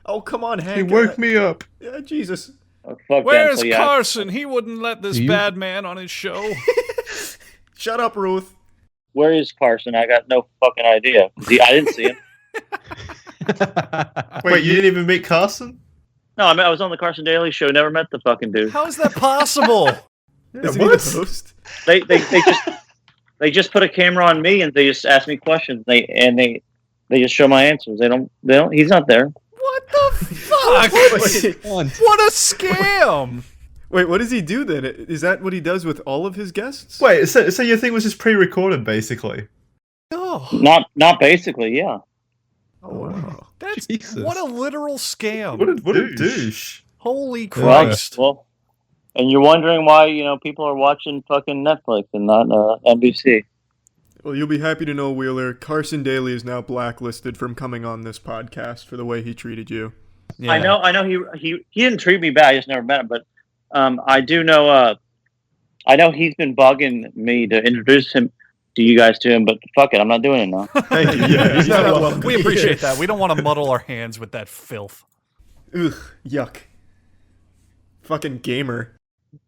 Speaker 3: Oh, come on, Hank.
Speaker 7: He woke me up.
Speaker 3: Yeah, Jesus.
Speaker 4: Oh, fuck
Speaker 5: Where's
Speaker 4: them, so
Speaker 5: Carson? He wouldn't let this bad man on his show.
Speaker 3: Shut up, Ruth.
Speaker 4: Where is Carson? I got no fucking idea. I didn't see him.
Speaker 7: Wait, you didn't even meet Carson?
Speaker 4: No, I was on the Carson Daly Show. Never met the fucking dude.
Speaker 5: How is that possible?
Speaker 3: Is he the host?
Speaker 4: They just put a camera on me and they just ask me questions. They just show my answers. They don't. He's not there.
Speaker 5: What the fuck? What a scam!
Speaker 3: Wait, what does he do then? Is that what he does with all of his guests?
Speaker 7: Wait, so your thing was just pre-recorded, basically?
Speaker 5: Oh,
Speaker 4: not basically, yeah.
Speaker 3: Oh wow,
Speaker 5: that's
Speaker 7: Jesus.
Speaker 5: What a literal scam!
Speaker 7: What a douche!
Speaker 5: Holy Christ!
Speaker 4: Well, and you're wondering why people are watching fucking Netflix and not NBC.
Speaker 3: Well, you'll be happy to know, Wheeler, Carson Daly is now blacklisted from coming on this podcast for the way he treated you.
Speaker 4: Yeah. I know he didn't treat me bad. I just never met him, but I do know. I know he's been bugging me to introduce him to you guys to him, but fuck it, I'm not doing it now.
Speaker 3: Thank you. Yeah, he's not welcome.
Speaker 5: We appreciate that. We don't want to muddle our hands with that filth.
Speaker 3: Ugh, yuck. Fucking gamer.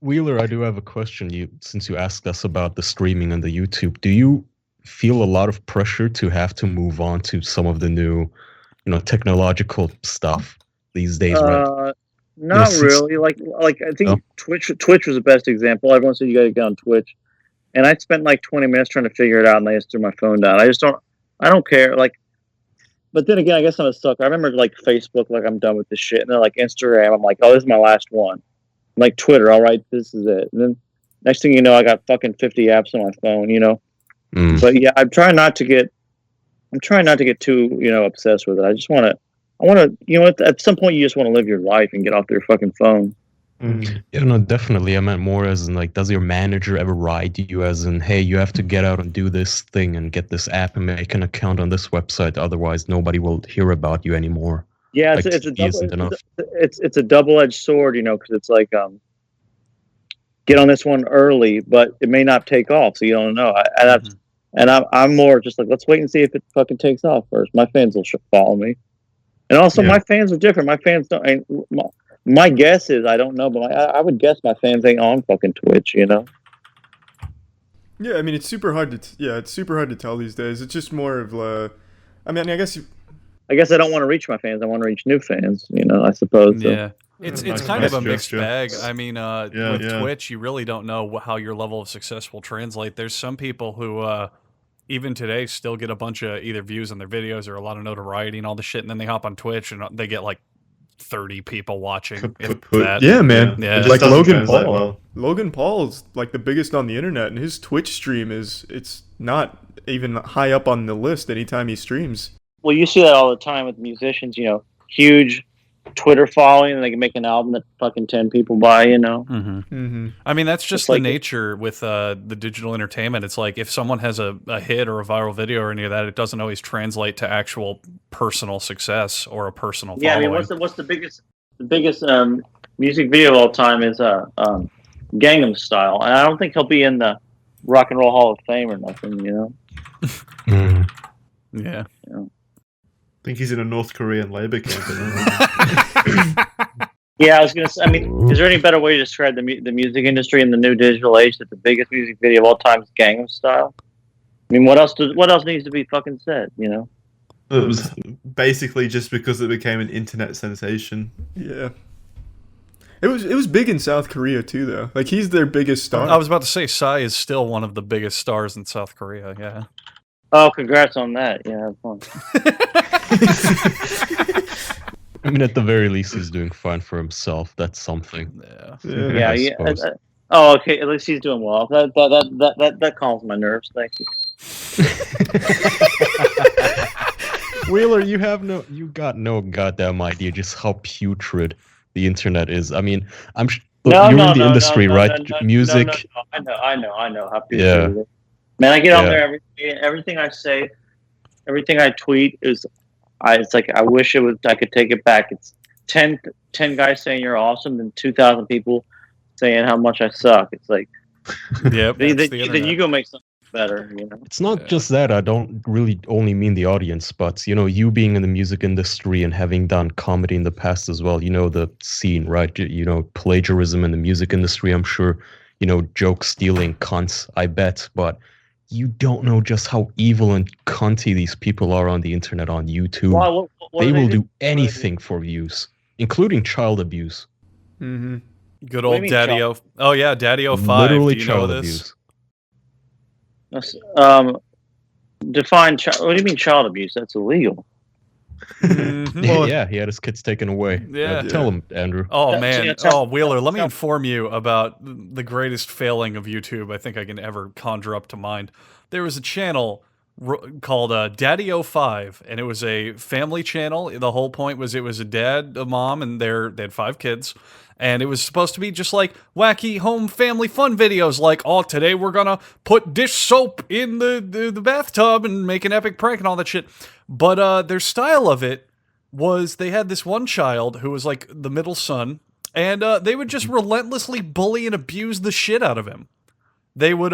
Speaker 6: Wheeler, I do have a question. Since you asked us about the streaming and the YouTube, do you feel a lot of pressure to have to move on to some of the new, technological stuff these days, right?
Speaker 4: Not really. Like I think Twitch was the best example. Everyone said you got to get on Twitch, and I spent like 20 minutes trying to figure it out, and I just threw my phone down. I don't care. Like, but then again, I guess I'm a sucker. I remember like Facebook, like I'm done with this shit, and then like Instagram, I'm like, oh, this is my last one. And, like Twitter, all right, this is it. And then next thing you know, I got fucking 50 apps on my phone. But yeah, I'm trying not to get too obsessed with it. I want to at some point you just want to live your life and get off your fucking phone.
Speaker 6: Yeah, no, definitely. I meant more as in like, does your manager ever write you as in, hey, you have to get out and do this thing and get this app and make an account on this website, otherwise nobody will hear about you anymore.
Speaker 4: Yeah, it's a double-edged sword, because it's like get on this one early, but it may not take off, so you don't know. And I'm more just like, let's wait and see if it fucking takes off first. My fans will follow me. And also, my fans are different. My fans don't. My guess is, I don't know, but I would guess my fans ain't on fucking Twitch, you know?
Speaker 3: Yeah, I mean, it's super hard to it's super hard to tell these days. It's just more of I mean, I guess
Speaker 4: I don't want to reach my fans. I want to reach new fans, you know, I suppose. So.
Speaker 5: Yeah. It's kind of a mixed bag. I mean, with Twitch, you really don't know how your level of success will translate. There's some people who, even today, still get a bunch of either views on their videos or a lot of notoriety and all the shit, and then they hop on Twitch and they get like 30 people watching.
Speaker 3: Yeah, man.
Speaker 5: Yeah.
Speaker 3: Like Logan Paul. Well. Logan Paul's like the biggest on the internet, and his Twitch stream it's not even high up on the list anytime he streams.
Speaker 4: Well, you see that all the time with musicians, you know, huge Twitter following, and they can make an album that fucking 10 people buy, you know?
Speaker 5: Mm-hmm. Mm-hmm. I mean, that's just the nature with the digital entertainment. It's like if someone has a hit or a viral video or any of that, it doesn't always translate to actual personal success or a personal following.
Speaker 4: Yeah, I mean, what's the biggest music video of all time is Gangnam Style. And I don't think he'll be in the Rock and Roll Hall of Fame or nothing, you know?
Speaker 5: Yeah.
Speaker 4: You know?
Speaker 7: I think he's in a North Korean labor camp.
Speaker 4: Yeah, I was gonna say. I mean, is there any better way to describe the music industry in the new digital age that the biggest music video of all time is Gangnam Style? I mean, what else needs to be fucking said? You know,
Speaker 7: it was basically just because it became an internet sensation.
Speaker 3: Yeah, it was big in South Korea too, though. Like he's their biggest star.
Speaker 5: I was about to say, Psy is still one of the biggest stars in South Korea. Yeah.
Speaker 4: Oh, congrats on that! Yeah, have fun.
Speaker 6: I mean, at the very least, he's doing fine for himself. That's something.
Speaker 4: Yeah. Oh, okay. At least he's doing well. That calms my nerves. Thank you.
Speaker 6: Wheeler, you got no goddamn idea just how putrid the internet is. I mean, you're in the industry, right? Music.
Speaker 4: No, I know how putrid it is. Man, I get on there everything I say, everything I tweet is. It's like I wish I could take it back. It's 10 guys saying you're awesome, and 2,000 people saying how much I suck. It's like,
Speaker 5: then
Speaker 4: you go make something better. You know,
Speaker 6: it's not just that. I don't really only mean the audience, but you know, you being in the music industry and having done comedy in the past as well. You know the scene, right? You know plagiarism in the music industry. I'm sure you know joke stealing cunts. I bet, but. You don't know just how evil and cunty these people are on the internet, on YouTube.
Speaker 4: What
Speaker 6: they will do anything for views, including child abuse.
Speaker 3: Mm-hmm.
Speaker 5: Good old Daddy-O. Oh, yeah, Daddy-O5.
Speaker 6: Literally
Speaker 5: do you
Speaker 6: child
Speaker 5: know this?
Speaker 6: abuse.
Speaker 4: Define what do you mean child abuse? That's illegal.
Speaker 5: Mm-hmm.
Speaker 6: Yeah, he had his kids taken away.
Speaker 5: Yeah.
Speaker 6: Tell him, Andrew.
Speaker 5: Oh, man. Wheeler, let me inform you about the greatest failing of YouTube I think I can ever conjure up to mind. There was a channel called Daddy-O5, and it was a family channel. The whole point was it was a dad, a mom, and they had 5 kids. And it was supposed to be just like wacky home family fun videos like, oh, today we're going to put dish soap in the bathtub and make an epic prank and all that shit. But their style of it was they had this one child who was like the middle son, and they would just relentlessly bully and abuse the shit out of him. They would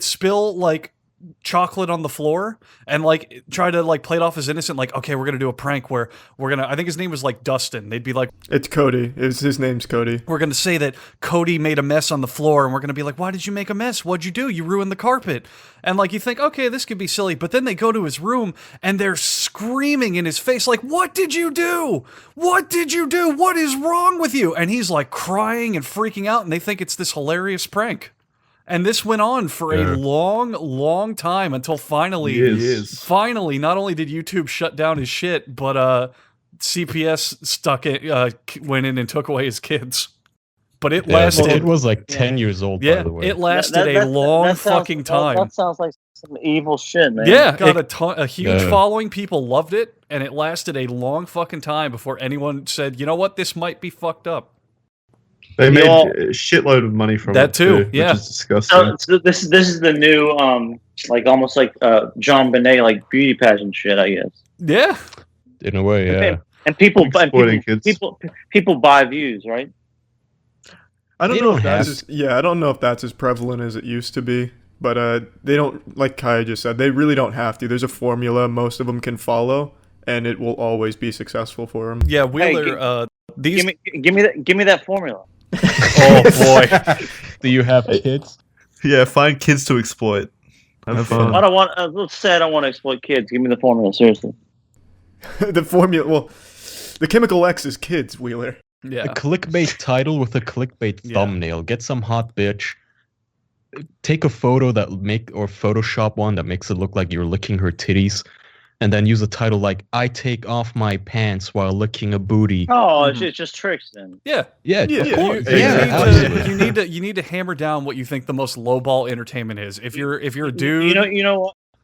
Speaker 5: spill like chocolate on the floor and like try to like play it off as innocent, like, okay, we're gonna do a prank where we're gonna, I think his name was like Dustin, they'd be like,
Speaker 3: it's Cody, his name's Cody,
Speaker 5: we're gonna say that Cody made a mess on the floor, and we're gonna be like, why did you make a mess? What'd you do? You ruined the carpet. And like you think, okay, this could be silly, but then they go to his room and they're screaming in his face like, what did you do? What did you do? What is wrong with you? And he's like crying and freaking out, and they think it's this hilarious prank. And this went on for a long, long time until finally, not only did YouTube shut down his shit, but CPS went in and took away his kids. But it lasted.
Speaker 6: It was like 10 years old, by the way.
Speaker 5: It lasted a long fucking time.
Speaker 4: That sounds like some evil shit, man.
Speaker 5: Yeah, it got a huge following. People loved it, and it lasted a long fucking time before anyone said, you know what, this might be fucked up.
Speaker 7: They made a shitload of money from
Speaker 5: that
Speaker 7: it too,
Speaker 5: which
Speaker 7: is disgusting.
Speaker 4: So this is the new like almost like John Bonet like beauty pageant shit, I guess.
Speaker 5: Yeah,
Speaker 6: in a way, yeah.
Speaker 4: And people buy views, right?
Speaker 3: I don't know if that's I don't know if that's as prevalent as it used to be. But they don't, like Kaya just said, they really don't have to. There's a formula most of them can follow, and it will always be successful for them.
Speaker 5: Yeah, Wheeler.
Speaker 4: Give me that formula.
Speaker 5: Oh boy.
Speaker 6: Do you have kids?
Speaker 7: Yeah, find kids to exploit. Have fun.
Speaker 4: I don't want. Let's say I don't want to exploit kids. Give me the formula, seriously.
Speaker 3: The formula, well, the chemical X is kids, Wheeler.
Speaker 5: Yeah.
Speaker 6: A clickbait title with a clickbait thumbnail. Get some hot bitch. Take a photo or Photoshop one that makes it look like you're licking her titties, and then use a title like "I take off my pants while licking a booty."
Speaker 4: Oh, it's just tricks then.
Speaker 5: Yeah.
Speaker 6: Yeah, of course.
Speaker 5: You need to hammer down what you think the most lowball entertainment is. If you're a dude,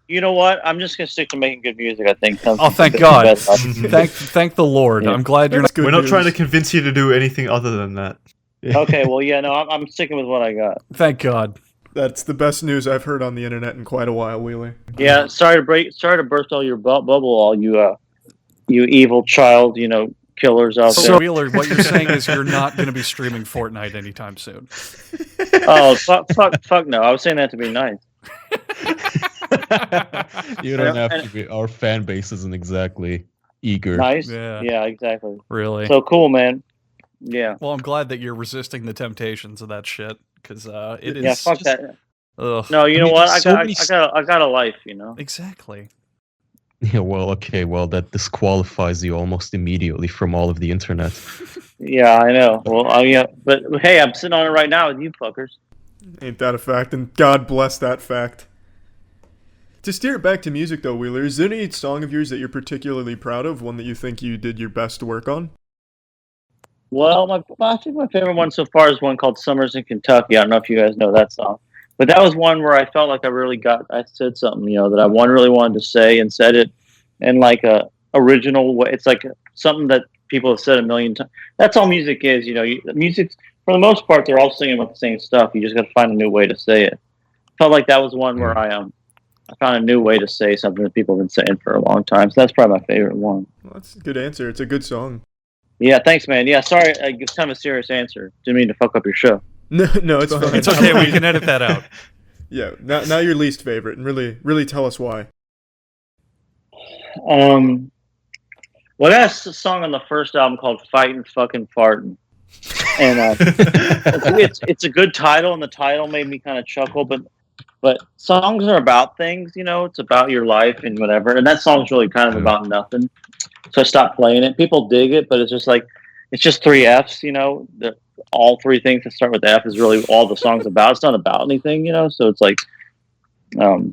Speaker 4: You know what? I'm just gonna stick to making good music. I think.
Speaker 5: Oh, thank God! thank the Lord. Yeah. I'm glad you're not.
Speaker 7: We're not trying to convince you to do anything other than that.
Speaker 4: Okay, well, yeah, no, I'm sticking with what I got.
Speaker 5: Thank God.
Speaker 3: That's the best news I've heard on the internet in quite a while, Wheeler.
Speaker 4: Yeah, sorry to burst all your bubble, all you evil child, killers out there.
Speaker 5: So Wheeler, what you're saying is you're not going to be streaming Fortnite anytime soon.
Speaker 4: Oh, fuck no! I was saying that to be nice.
Speaker 6: You don't have to be. Our fan base isn't exactly eager.
Speaker 4: Nice.
Speaker 5: Yeah,
Speaker 4: exactly.
Speaker 5: Really.
Speaker 4: So cool, man. Yeah.
Speaker 5: Well, I'm glad that you're resisting the temptations of that shit, because it is.
Speaker 4: Yeah, fuck
Speaker 5: just,
Speaker 4: that.
Speaker 5: Ugh.
Speaker 4: No, you know what? I got a life,
Speaker 5: Exactly.
Speaker 6: Yeah, well, okay, well, that disqualifies you almost immediately from all of the internet.
Speaker 4: Yeah, I know. Well, yeah, but hey, I'm sitting on it right now with you fuckers.
Speaker 3: Ain't that a fact? And God bless that fact. To steer it back to music, though, Wheeler, is there any song of yours that you're particularly proud of? One that you think you did your best work on?
Speaker 4: Well, I think my favorite one so far is one called "Summers in Kentucky." I don't know if you guys know that song, but that was one where I felt like I said something, that I really wanted to say, and said it in like a original way. It's like something that people have said a million times. That's all music is, music, for the most part, they're all singing about the same stuff. You just got to find a new way to say it. Felt like that was one where I found a new way to say something that people have been saying for a long time. So that's probably my favorite one.
Speaker 3: Well, that's a good answer. It's a good song.
Speaker 4: Yeah, thanks, man. Yeah, sorry, it's kind of a serious answer. Didn't mean to fuck up your show.
Speaker 3: No, it's fine.
Speaker 5: It's okay. We can edit that out.
Speaker 3: Yeah, now your least favorite, and really tell us why.
Speaker 4: Well, that's a song on the first album called "Fightin' Fucking Fartin'," and it's a good title, and the title made me kind of chuckle. But songs are about things, It's about your life and whatever. And that song's really kind of about nothing. So I stopped playing it. People dig it, but it's just three Fs, all three things that start with F is really all the song's about. It's not about anything, So it's like,
Speaker 7: it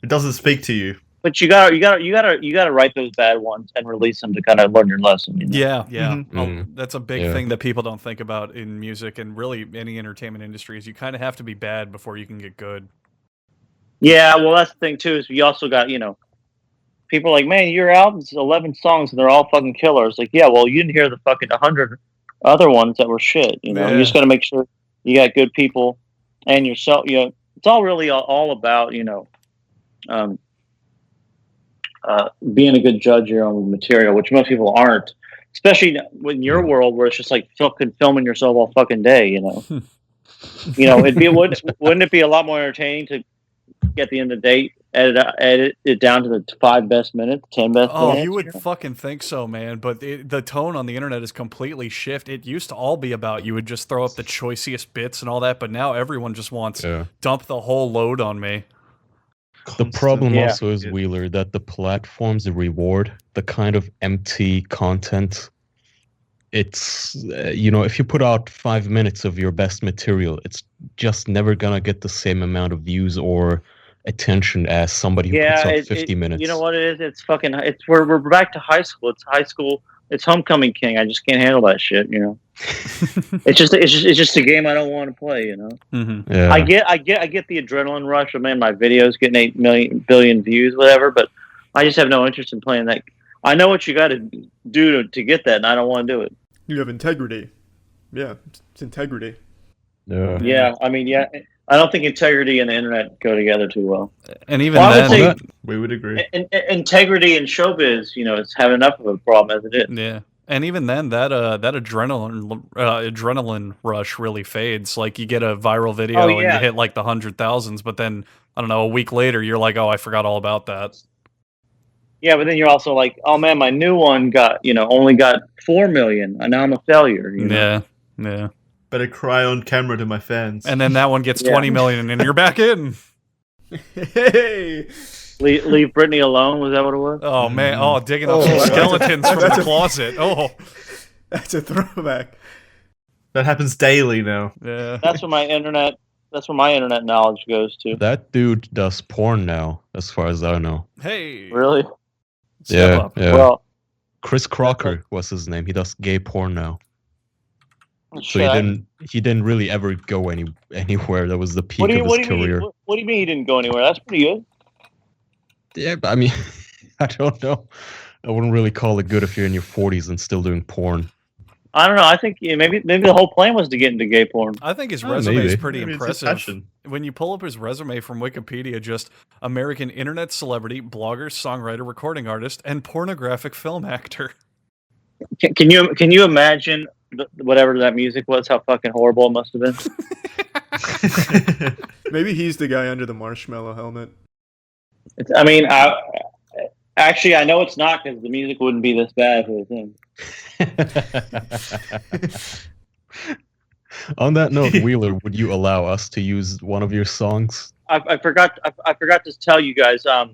Speaker 7: doesn't speak to you.
Speaker 4: But you gotta write those bad ones and release them to kind of learn your lesson.
Speaker 5: Yeah.
Speaker 6: Mm-hmm.
Speaker 5: Oh, that's a big thing that people don't think about in music and really any entertainment industry is you kind of have to be bad before you can get good.
Speaker 4: Yeah, well, that's the thing too. Is you also got people are like, man, your album's 11 songs and they're all fucking killers. Like, yeah, well, you didn't hear the fucking 100 other ones that were shit. You just got to make sure you got good people and yourself. It's all really all about being a good judge of your own material, which most people aren't, especially in your world where it's just like filming yourself all fucking day. Wouldn't it be a lot more entertaining to get the end of the day, edit it down to the 5 best minutes, 10 best minutes?
Speaker 5: Oh, you would fucking think so, man. But the tone on the internet is completely shifted. It used to all be about you would just throw up the choicest bits and all that, but now everyone just wants dump the whole load on me.
Speaker 6: The problem also is, Wheeler, that the platforms reward the kind of empty content. It's, if you put out 5 minutes of your best material, it's just never gonna get the same amount of views or attention as somebody who puts out 50 minutes. You
Speaker 4: know what it is? We're back to high school. It's high school. It's homecoming king. I just can't handle that shit. It's just a game I don't want to play.
Speaker 5: Mm-hmm.
Speaker 6: Yeah.
Speaker 4: I get the adrenaline rush of, man, my videos getting 8 billion views, whatever. But I just have no interest in playing that. I know what you got to do to get that, and I don't want to do it.
Speaker 3: You have integrity. Yeah, it's integrity.
Speaker 4: Yeah. I mean, I don't think integrity and the internet go together too well.
Speaker 5: And even then,
Speaker 7: we would agree.
Speaker 4: Integrity in showbiz, it's having enough of a problem as it is.
Speaker 5: Yeah. And even then, that adrenaline rush really fades. Like you get a viral video and you hit like the 100,000s, but then I don't know, a week later you're like, oh, I forgot all about that.
Speaker 4: Yeah, but then you're also like, oh man, my new one only got 4 million, and now I'm a failure. You know?
Speaker 5: Yeah.
Speaker 7: Better cry on camera to my fans.
Speaker 5: And then that one gets 20 million, and you're back in.
Speaker 3: Hey.
Speaker 4: Leave Britney alone. Was that what it was?
Speaker 5: Oh man! Oh, digging up some skeletons from the closet. Oh,
Speaker 3: that's a throwback.
Speaker 7: That happens daily now.
Speaker 5: Yeah.
Speaker 4: That's where my internet knowledge goes to.
Speaker 6: That dude does porn now, as far as I know.
Speaker 5: Hey.
Speaker 4: Really?
Speaker 5: Step up.
Speaker 6: Yeah.
Speaker 4: Well,
Speaker 6: Chris Crocker was his name. He does gay porn now. So
Speaker 4: shit,
Speaker 6: he didn't really ever go anywhere. That was the peak of his career.
Speaker 4: What do you mean he didn't go anywhere? That's pretty good.
Speaker 6: Yeah, but I mean, I don't know. I wouldn't really call it good if you're in your 40s and still doing porn.
Speaker 4: I don't know. I think maybe the whole plan was to get into gay porn.
Speaker 5: I think his resume is pretty
Speaker 7: Maybe it's his
Speaker 5: impressive.
Speaker 7: passion.
Speaker 5: When you pull up his resume from Wikipedia, just American internet celebrity, blogger, songwriter, recording artist, and pornographic film actor.
Speaker 4: Can you imagine whatever that music was? How fucking horrible it must have been.
Speaker 3: Maybe he's the guy under the marshmallow helmet.
Speaker 4: Actually, I know it's not, because the music wouldn't be this bad if it was him.
Speaker 6: On that note, Wheeler, would you allow us to use one of your songs?
Speaker 4: I forgot to tell you guys. I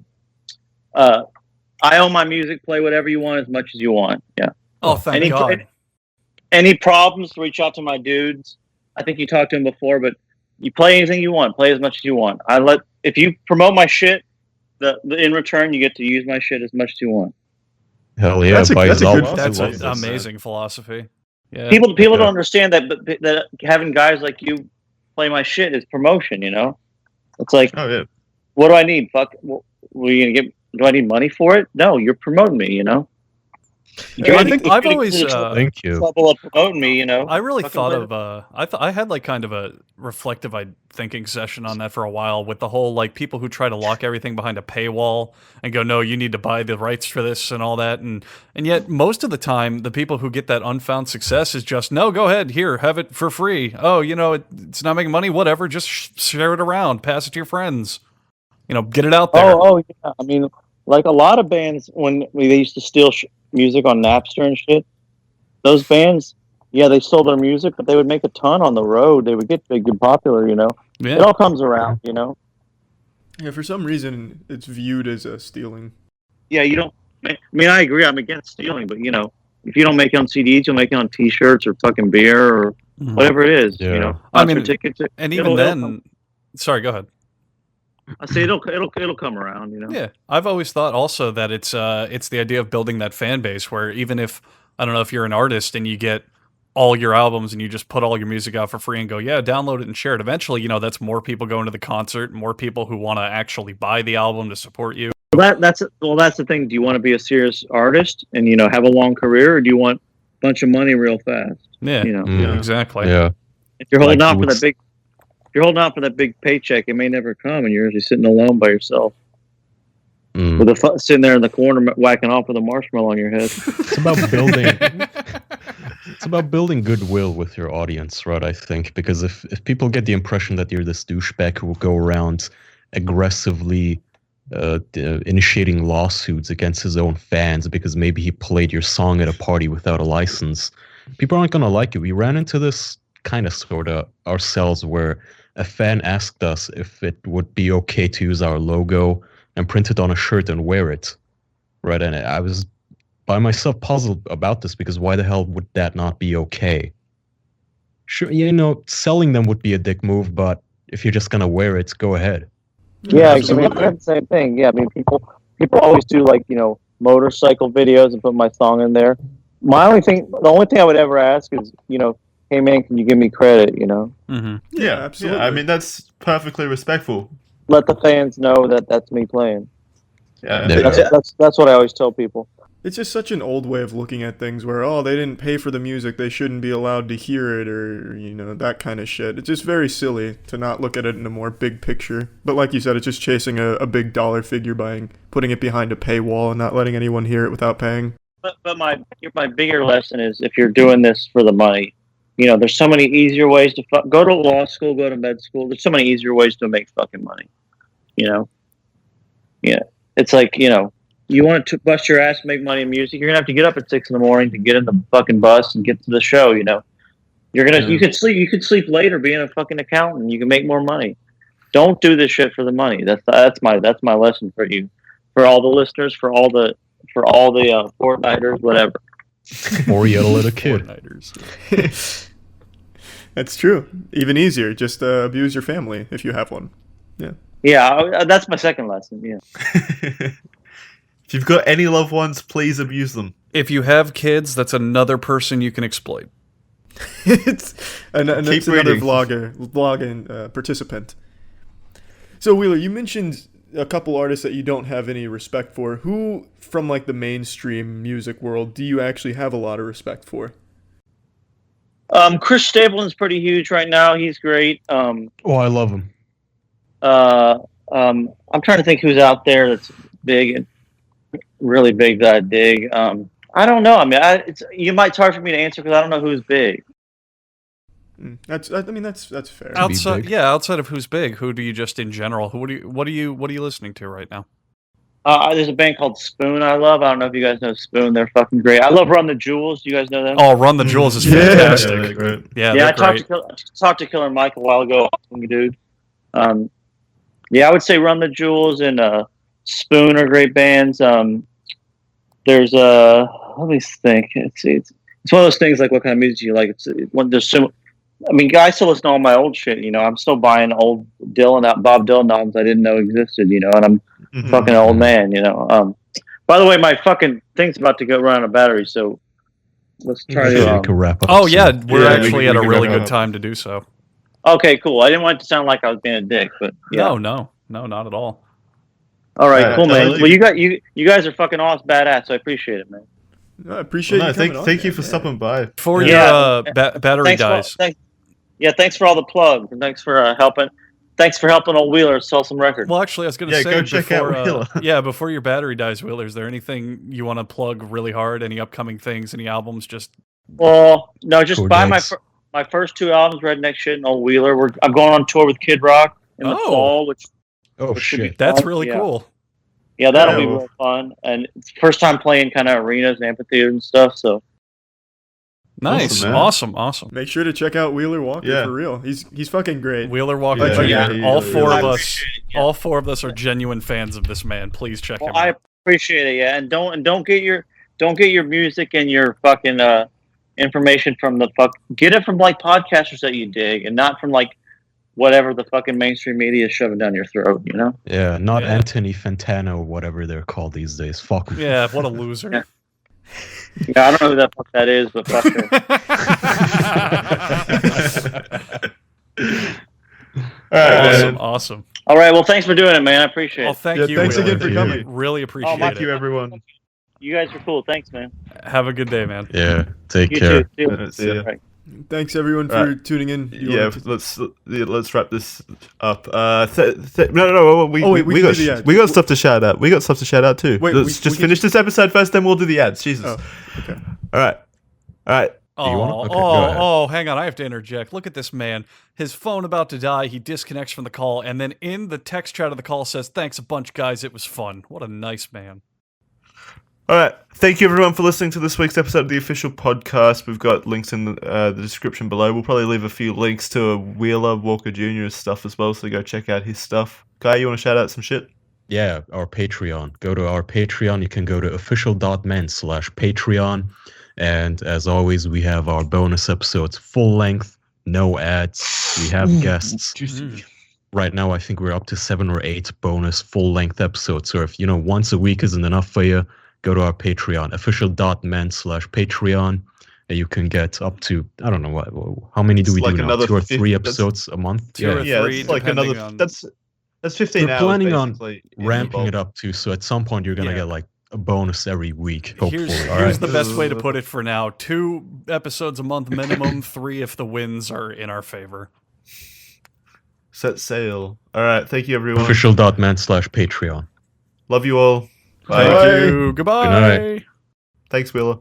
Speaker 4: own my music. Play whatever you want, as much as you want. Yeah.
Speaker 5: Oh, thank God.
Speaker 4: Any problems? Reach out to my dudes. I think you talked to him before, but you play anything you want. Play as much as you want. If you promote my shit, in return you get to use my shit as much as you want.
Speaker 6: Hell yeah!
Speaker 3: That's a good
Speaker 5: That's
Speaker 3: philosophy.
Speaker 5: an amazing philosophy. Yeah.
Speaker 4: People don't understand that having guys like you play my shit is promotion. You know, it's like,
Speaker 7: Oh yeah.
Speaker 4: what do I need? Fuck, what are you gonna get? Do I need money for it? No, you're promoting me. You know.
Speaker 5: I think I've always
Speaker 6: Thank you.
Speaker 4: trouble of promoting me. You know.
Speaker 5: I really
Speaker 4: Fucking
Speaker 5: thought
Speaker 4: live
Speaker 5: of I had like kind of a reflective thinking session on that for a while, with the whole like people who try to lock everything behind a paywall and go, no, you need to buy the rights for this and all that, and yet most of the time the people who get that unfound success is just, no, go ahead, here, have it for free. Oh, it's not making money, whatever, just share it around, pass it to your friends, get it out there.
Speaker 4: Oh yeah. I mean, like a lot of bands, when they used to steal music on Napster and shit, those bands, yeah, they stole their music, but they would make a ton on the road. They would get big and popular,
Speaker 5: Yeah.
Speaker 4: It all comes around,
Speaker 3: Yeah, for some reason it's viewed as a stealing.
Speaker 4: Yeah, you don't. I mean, I agree. I'm against stealing, but if you don't make it on CDs, you'll make it on T-shirts or fucking beer or whatever it is.
Speaker 6: Yeah.
Speaker 5: I mean,
Speaker 4: concert tickets.
Speaker 5: And even then, sorry, go ahead.
Speaker 4: I say it'll come around.
Speaker 5: Yeah, I've always thought also that it's the idea of building that fan base where even if, I don't know, if you're an artist and you get all your albums and you just put all your music out for free and go, yeah, download it and share it. Eventually, that's more people going to the concert, more people who want to actually buy the album to support you.
Speaker 4: That's the thing. Do you want to be a serious artist and have a long career, or do you want a bunch of money real fast?
Speaker 5: Yeah,
Speaker 6: Yeah.
Speaker 5: exactly.
Speaker 6: Yeah.
Speaker 4: If you're holding
Speaker 6: Like
Speaker 4: out for that big. If you're holding out for that big paycheck, it may never come, and you're usually sitting alone by yourself, with sitting there in the corner whacking off with a marshmallow on your head.
Speaker 6: It's about building. It's about building goodwill with your audience, right? I think, because if people get the impression that you're this douchebag who will go around aggressively initiating lawsuits against his own fans because maybe he played your song at a party without a license, people aren't gonna like you. We ran into this kind of sort of ourselves, where a fan asked us if it would be okay to use our logo and print it on a shirt and wear it, right? And I was by myself puzzled about this, because why the hell would that not be okay? Sure, selling them would be a dick move, but if you're just gonna wear it, go ahead.
Speaker 4: Yeah, I have the same thing. Yeah, I mean, people always do like motorcycle videos and put my song in there. The only thing I would ever ask is hey man, can you give me credit?
Speaker 5: Mm-hmm.
Speaker 3: Yeah, absolutely.
Speaker 7: Yeah, I mean, that's perfectly respectful.
Speaker 4: Let the fans know that that's me playing.
Speaker 7: Yeah.
Speaker 4: That's what I always tell people.
Speaker 3: It's just such an old way of looking at things where, they didn't pay for the music, they shouldn't be allowed to hear it, or, that kind of shit. It's just very silly to not look at it in a more big picture. But like you said, it's just chasing a big dollar figure by putting it behind a paywall and not letting anyone hear it without paying.
Speaker 4: But my bigger lesson is if you're doing this for the money, there's so many easier ways to go to law school, go to med school. There's so many easier ways to make fucking money. Yeah, it's like you want to bust your ass and make money in music. You're gonna have to get up at 6 a.m. to get in the fucking bus and get to the show. You could sleep later being a fucking accountant. You can make more money. Don't do this shit for the money. That's my lesson for you, for all the listeners, for all the Fortniters, whatever.
Speaker 6: Or yell at a kid.
Speaker 3: That's true. Even easier. Just abuse your family if you have one. Yeah.
Speaker 4: Yeah, that's my second lesson. Yeah.
Speaker 7: If you've got any loved ones, please abuse them.
Speaker 5: If you have kids, that's another person you can exploit.
Speaker 3: It's another vlogging participant. So Wheeler, you mentioned a couple artists that you don't have any respect for. Who from like the mainstream music world do you actually have a lot of respect for?
Speaker 4: Chris Stapleton's pretty huge right now. He's great.
Speaker 6: I love him.
Speaker 4: I'm trying to think who's out there that's big and really big that I dig. I don't know. I mean, it's hard for me to answer because I don't know who's big.
Speaker 3: That's fair.
Speaker 5: Outside of who's big, who do you just in general? What are you listening to right now?
Speaker 4: There's a band called Spoon I love. I don't know if you guys know Spoon. They're fucking great. I love Run the Jewels. Do you guys know them?
Speaker 5: Oh, Run the Jewels is fantastic.
Speaker 7: Yeah, they're great.
Speaker 5: Yeah,
Speaker 4: I talked to Killer Mike a while ago. Awesome dude. I would say Run the Jewels and Spoon are great bands. There's let me think. It's one of those things like what kind of music you like. It's when there's so. I mean, guys still listen to all my old shit. I'm still buying old Bob Dylan albums I didn't know existed. And I'm fucking old man. By the way, my fucking thing's about to run out of battery, so let's try to
Speaker 6: wrap up.
Speaker 5: Oh yeah, we're actually at a really good time to do so.
Speaker 4: Okay, cool. I didn't want it to sound like I was being a dick, but yeah.
Speaker 5: No, not at all.
Speaker 4: All right, cool, man. Well, you guys are fucking awesome, badass. So I appreciate it, man.
Speaker 3: I appreciate you coming on.
Speaker 7: Thank you for stopping by.
Speaker 5: Before your battery dies.
Speaker 4: Thanks for all the plugs, and thanks for helping. Thanks for helping old Wheeler sell some records.
Speaker 5: Well, actually, I was going to say
Speaker 7: go check out Wheeler.
Speaker 5: Before your battery dies, Wheeler, is there anything you want to plug really hard? Any upcoming things? Any albums? Just
Speaker 4: no, just buy my first 2 albums, Redneck Shit and Old Wheeler. I'm going on tour with Kid Rock in the fall, which should be fun.
Speaker 5: That's really cool.
Speaker 4: Yeah, that'll be real fun, and it's first time playing kind of arenas and amphitheaters and stuff. So
Speaker 5: nice, awesome.
Speaker 3: Make sure to check out Wheeler Walker for real. He's fucking great.
Speaker 5: Wheeler Walker Jr. All four of us are genuine fans of this man. Please check him out.
Speaker 4: I appreciate it, and don't get your music and your fucking information from get it from like podcasters that you dig, and not from like whatever the fucking mainstream media is shoving down your throat.
Speaker 6: Yeah, not Anthony Fantano or whatever they're called these days. Fuck him.
Speaker 5: Yeah, what a loser.
Speaker 4: Yeah, I don't know who that fuck that is, but fuck her.
Speaker 5: Awesome.
Speaker 4: All right, well, thanks for doing it, man. I appreciate it.
Speaker 5: Well, thank you.
Speaker 3: Thanks again for coming.
Speaker 5: Really appreciate it.
Speaker 7: Thank you, everyone.
Speaker 4: You guys are cool. Thanks, man.
Speaker 5: Have a good day, man.
Speaker 6: Yeah, take
Speaker 4: You
Speaker 6: care.
Speaker 4: too.
Speaker 7: See ya.
Speaker 4: Right.
Speaker 3: Thanks everyone for tuning in.
Speaker 7: Let's wrap this up. No. We got stuff to shout out. We got stuff to shout out too.
Speaker 3: Wait,
Speaker 7: let's just finish this episode first, then we'll do the ads. Jesus.
Speaker 3: Oh, okay.
Speaker 7: All right.
Speaker 5: Hang on. I have to interject. Look at this man. His phone about to die. He disconnects from the call, and then in the text chat of the call says, "Thanks a bunch, guys. It was fun." What a nice man.
Speaker 7: All right. Thank you, everyone, for listening to this week's episode of the official podcast. We've got links in the description below. We'll probably leave a few links to Wheeler Walker Jr.'s stuff as well, so go check out his stuff. Guy, you want to shout out some shit?
Speaker 6: Yeah, our Patreon. Go to our Patreon. You can go to official.men/Patreon. And as always, we have our bonus episodes, full length, no ads. We have guests. Right now, I think we're up to 7 or 8 bonus full length episodes. So if once a week isn't enough for you, go to our Patreon, official.men/Patreon. And you can get up to, I don't know, how many do we do now? 2 or 3 episodes a month?
Speaker 5: It's
Speaker 7: like another, that's 15 hours.
Speaker 6: We're planning on ramping it up too. So at some point, you're going to get like a bonus every week, hopefully.
Speaker 5: Here's the best way to put it for now. 2 episodes a month minimum, 3 if the winds are in our favor.
Speaker 7: Set sail. All right. Thank you, everyone.
Speaker 6: Official.men/Patreon.
Speaker 7: Love you all. Bye.
Speaker 5: Thank you. Goodbye.
Speaker 6: Good night.
Speaker 7: Thanks, Willa.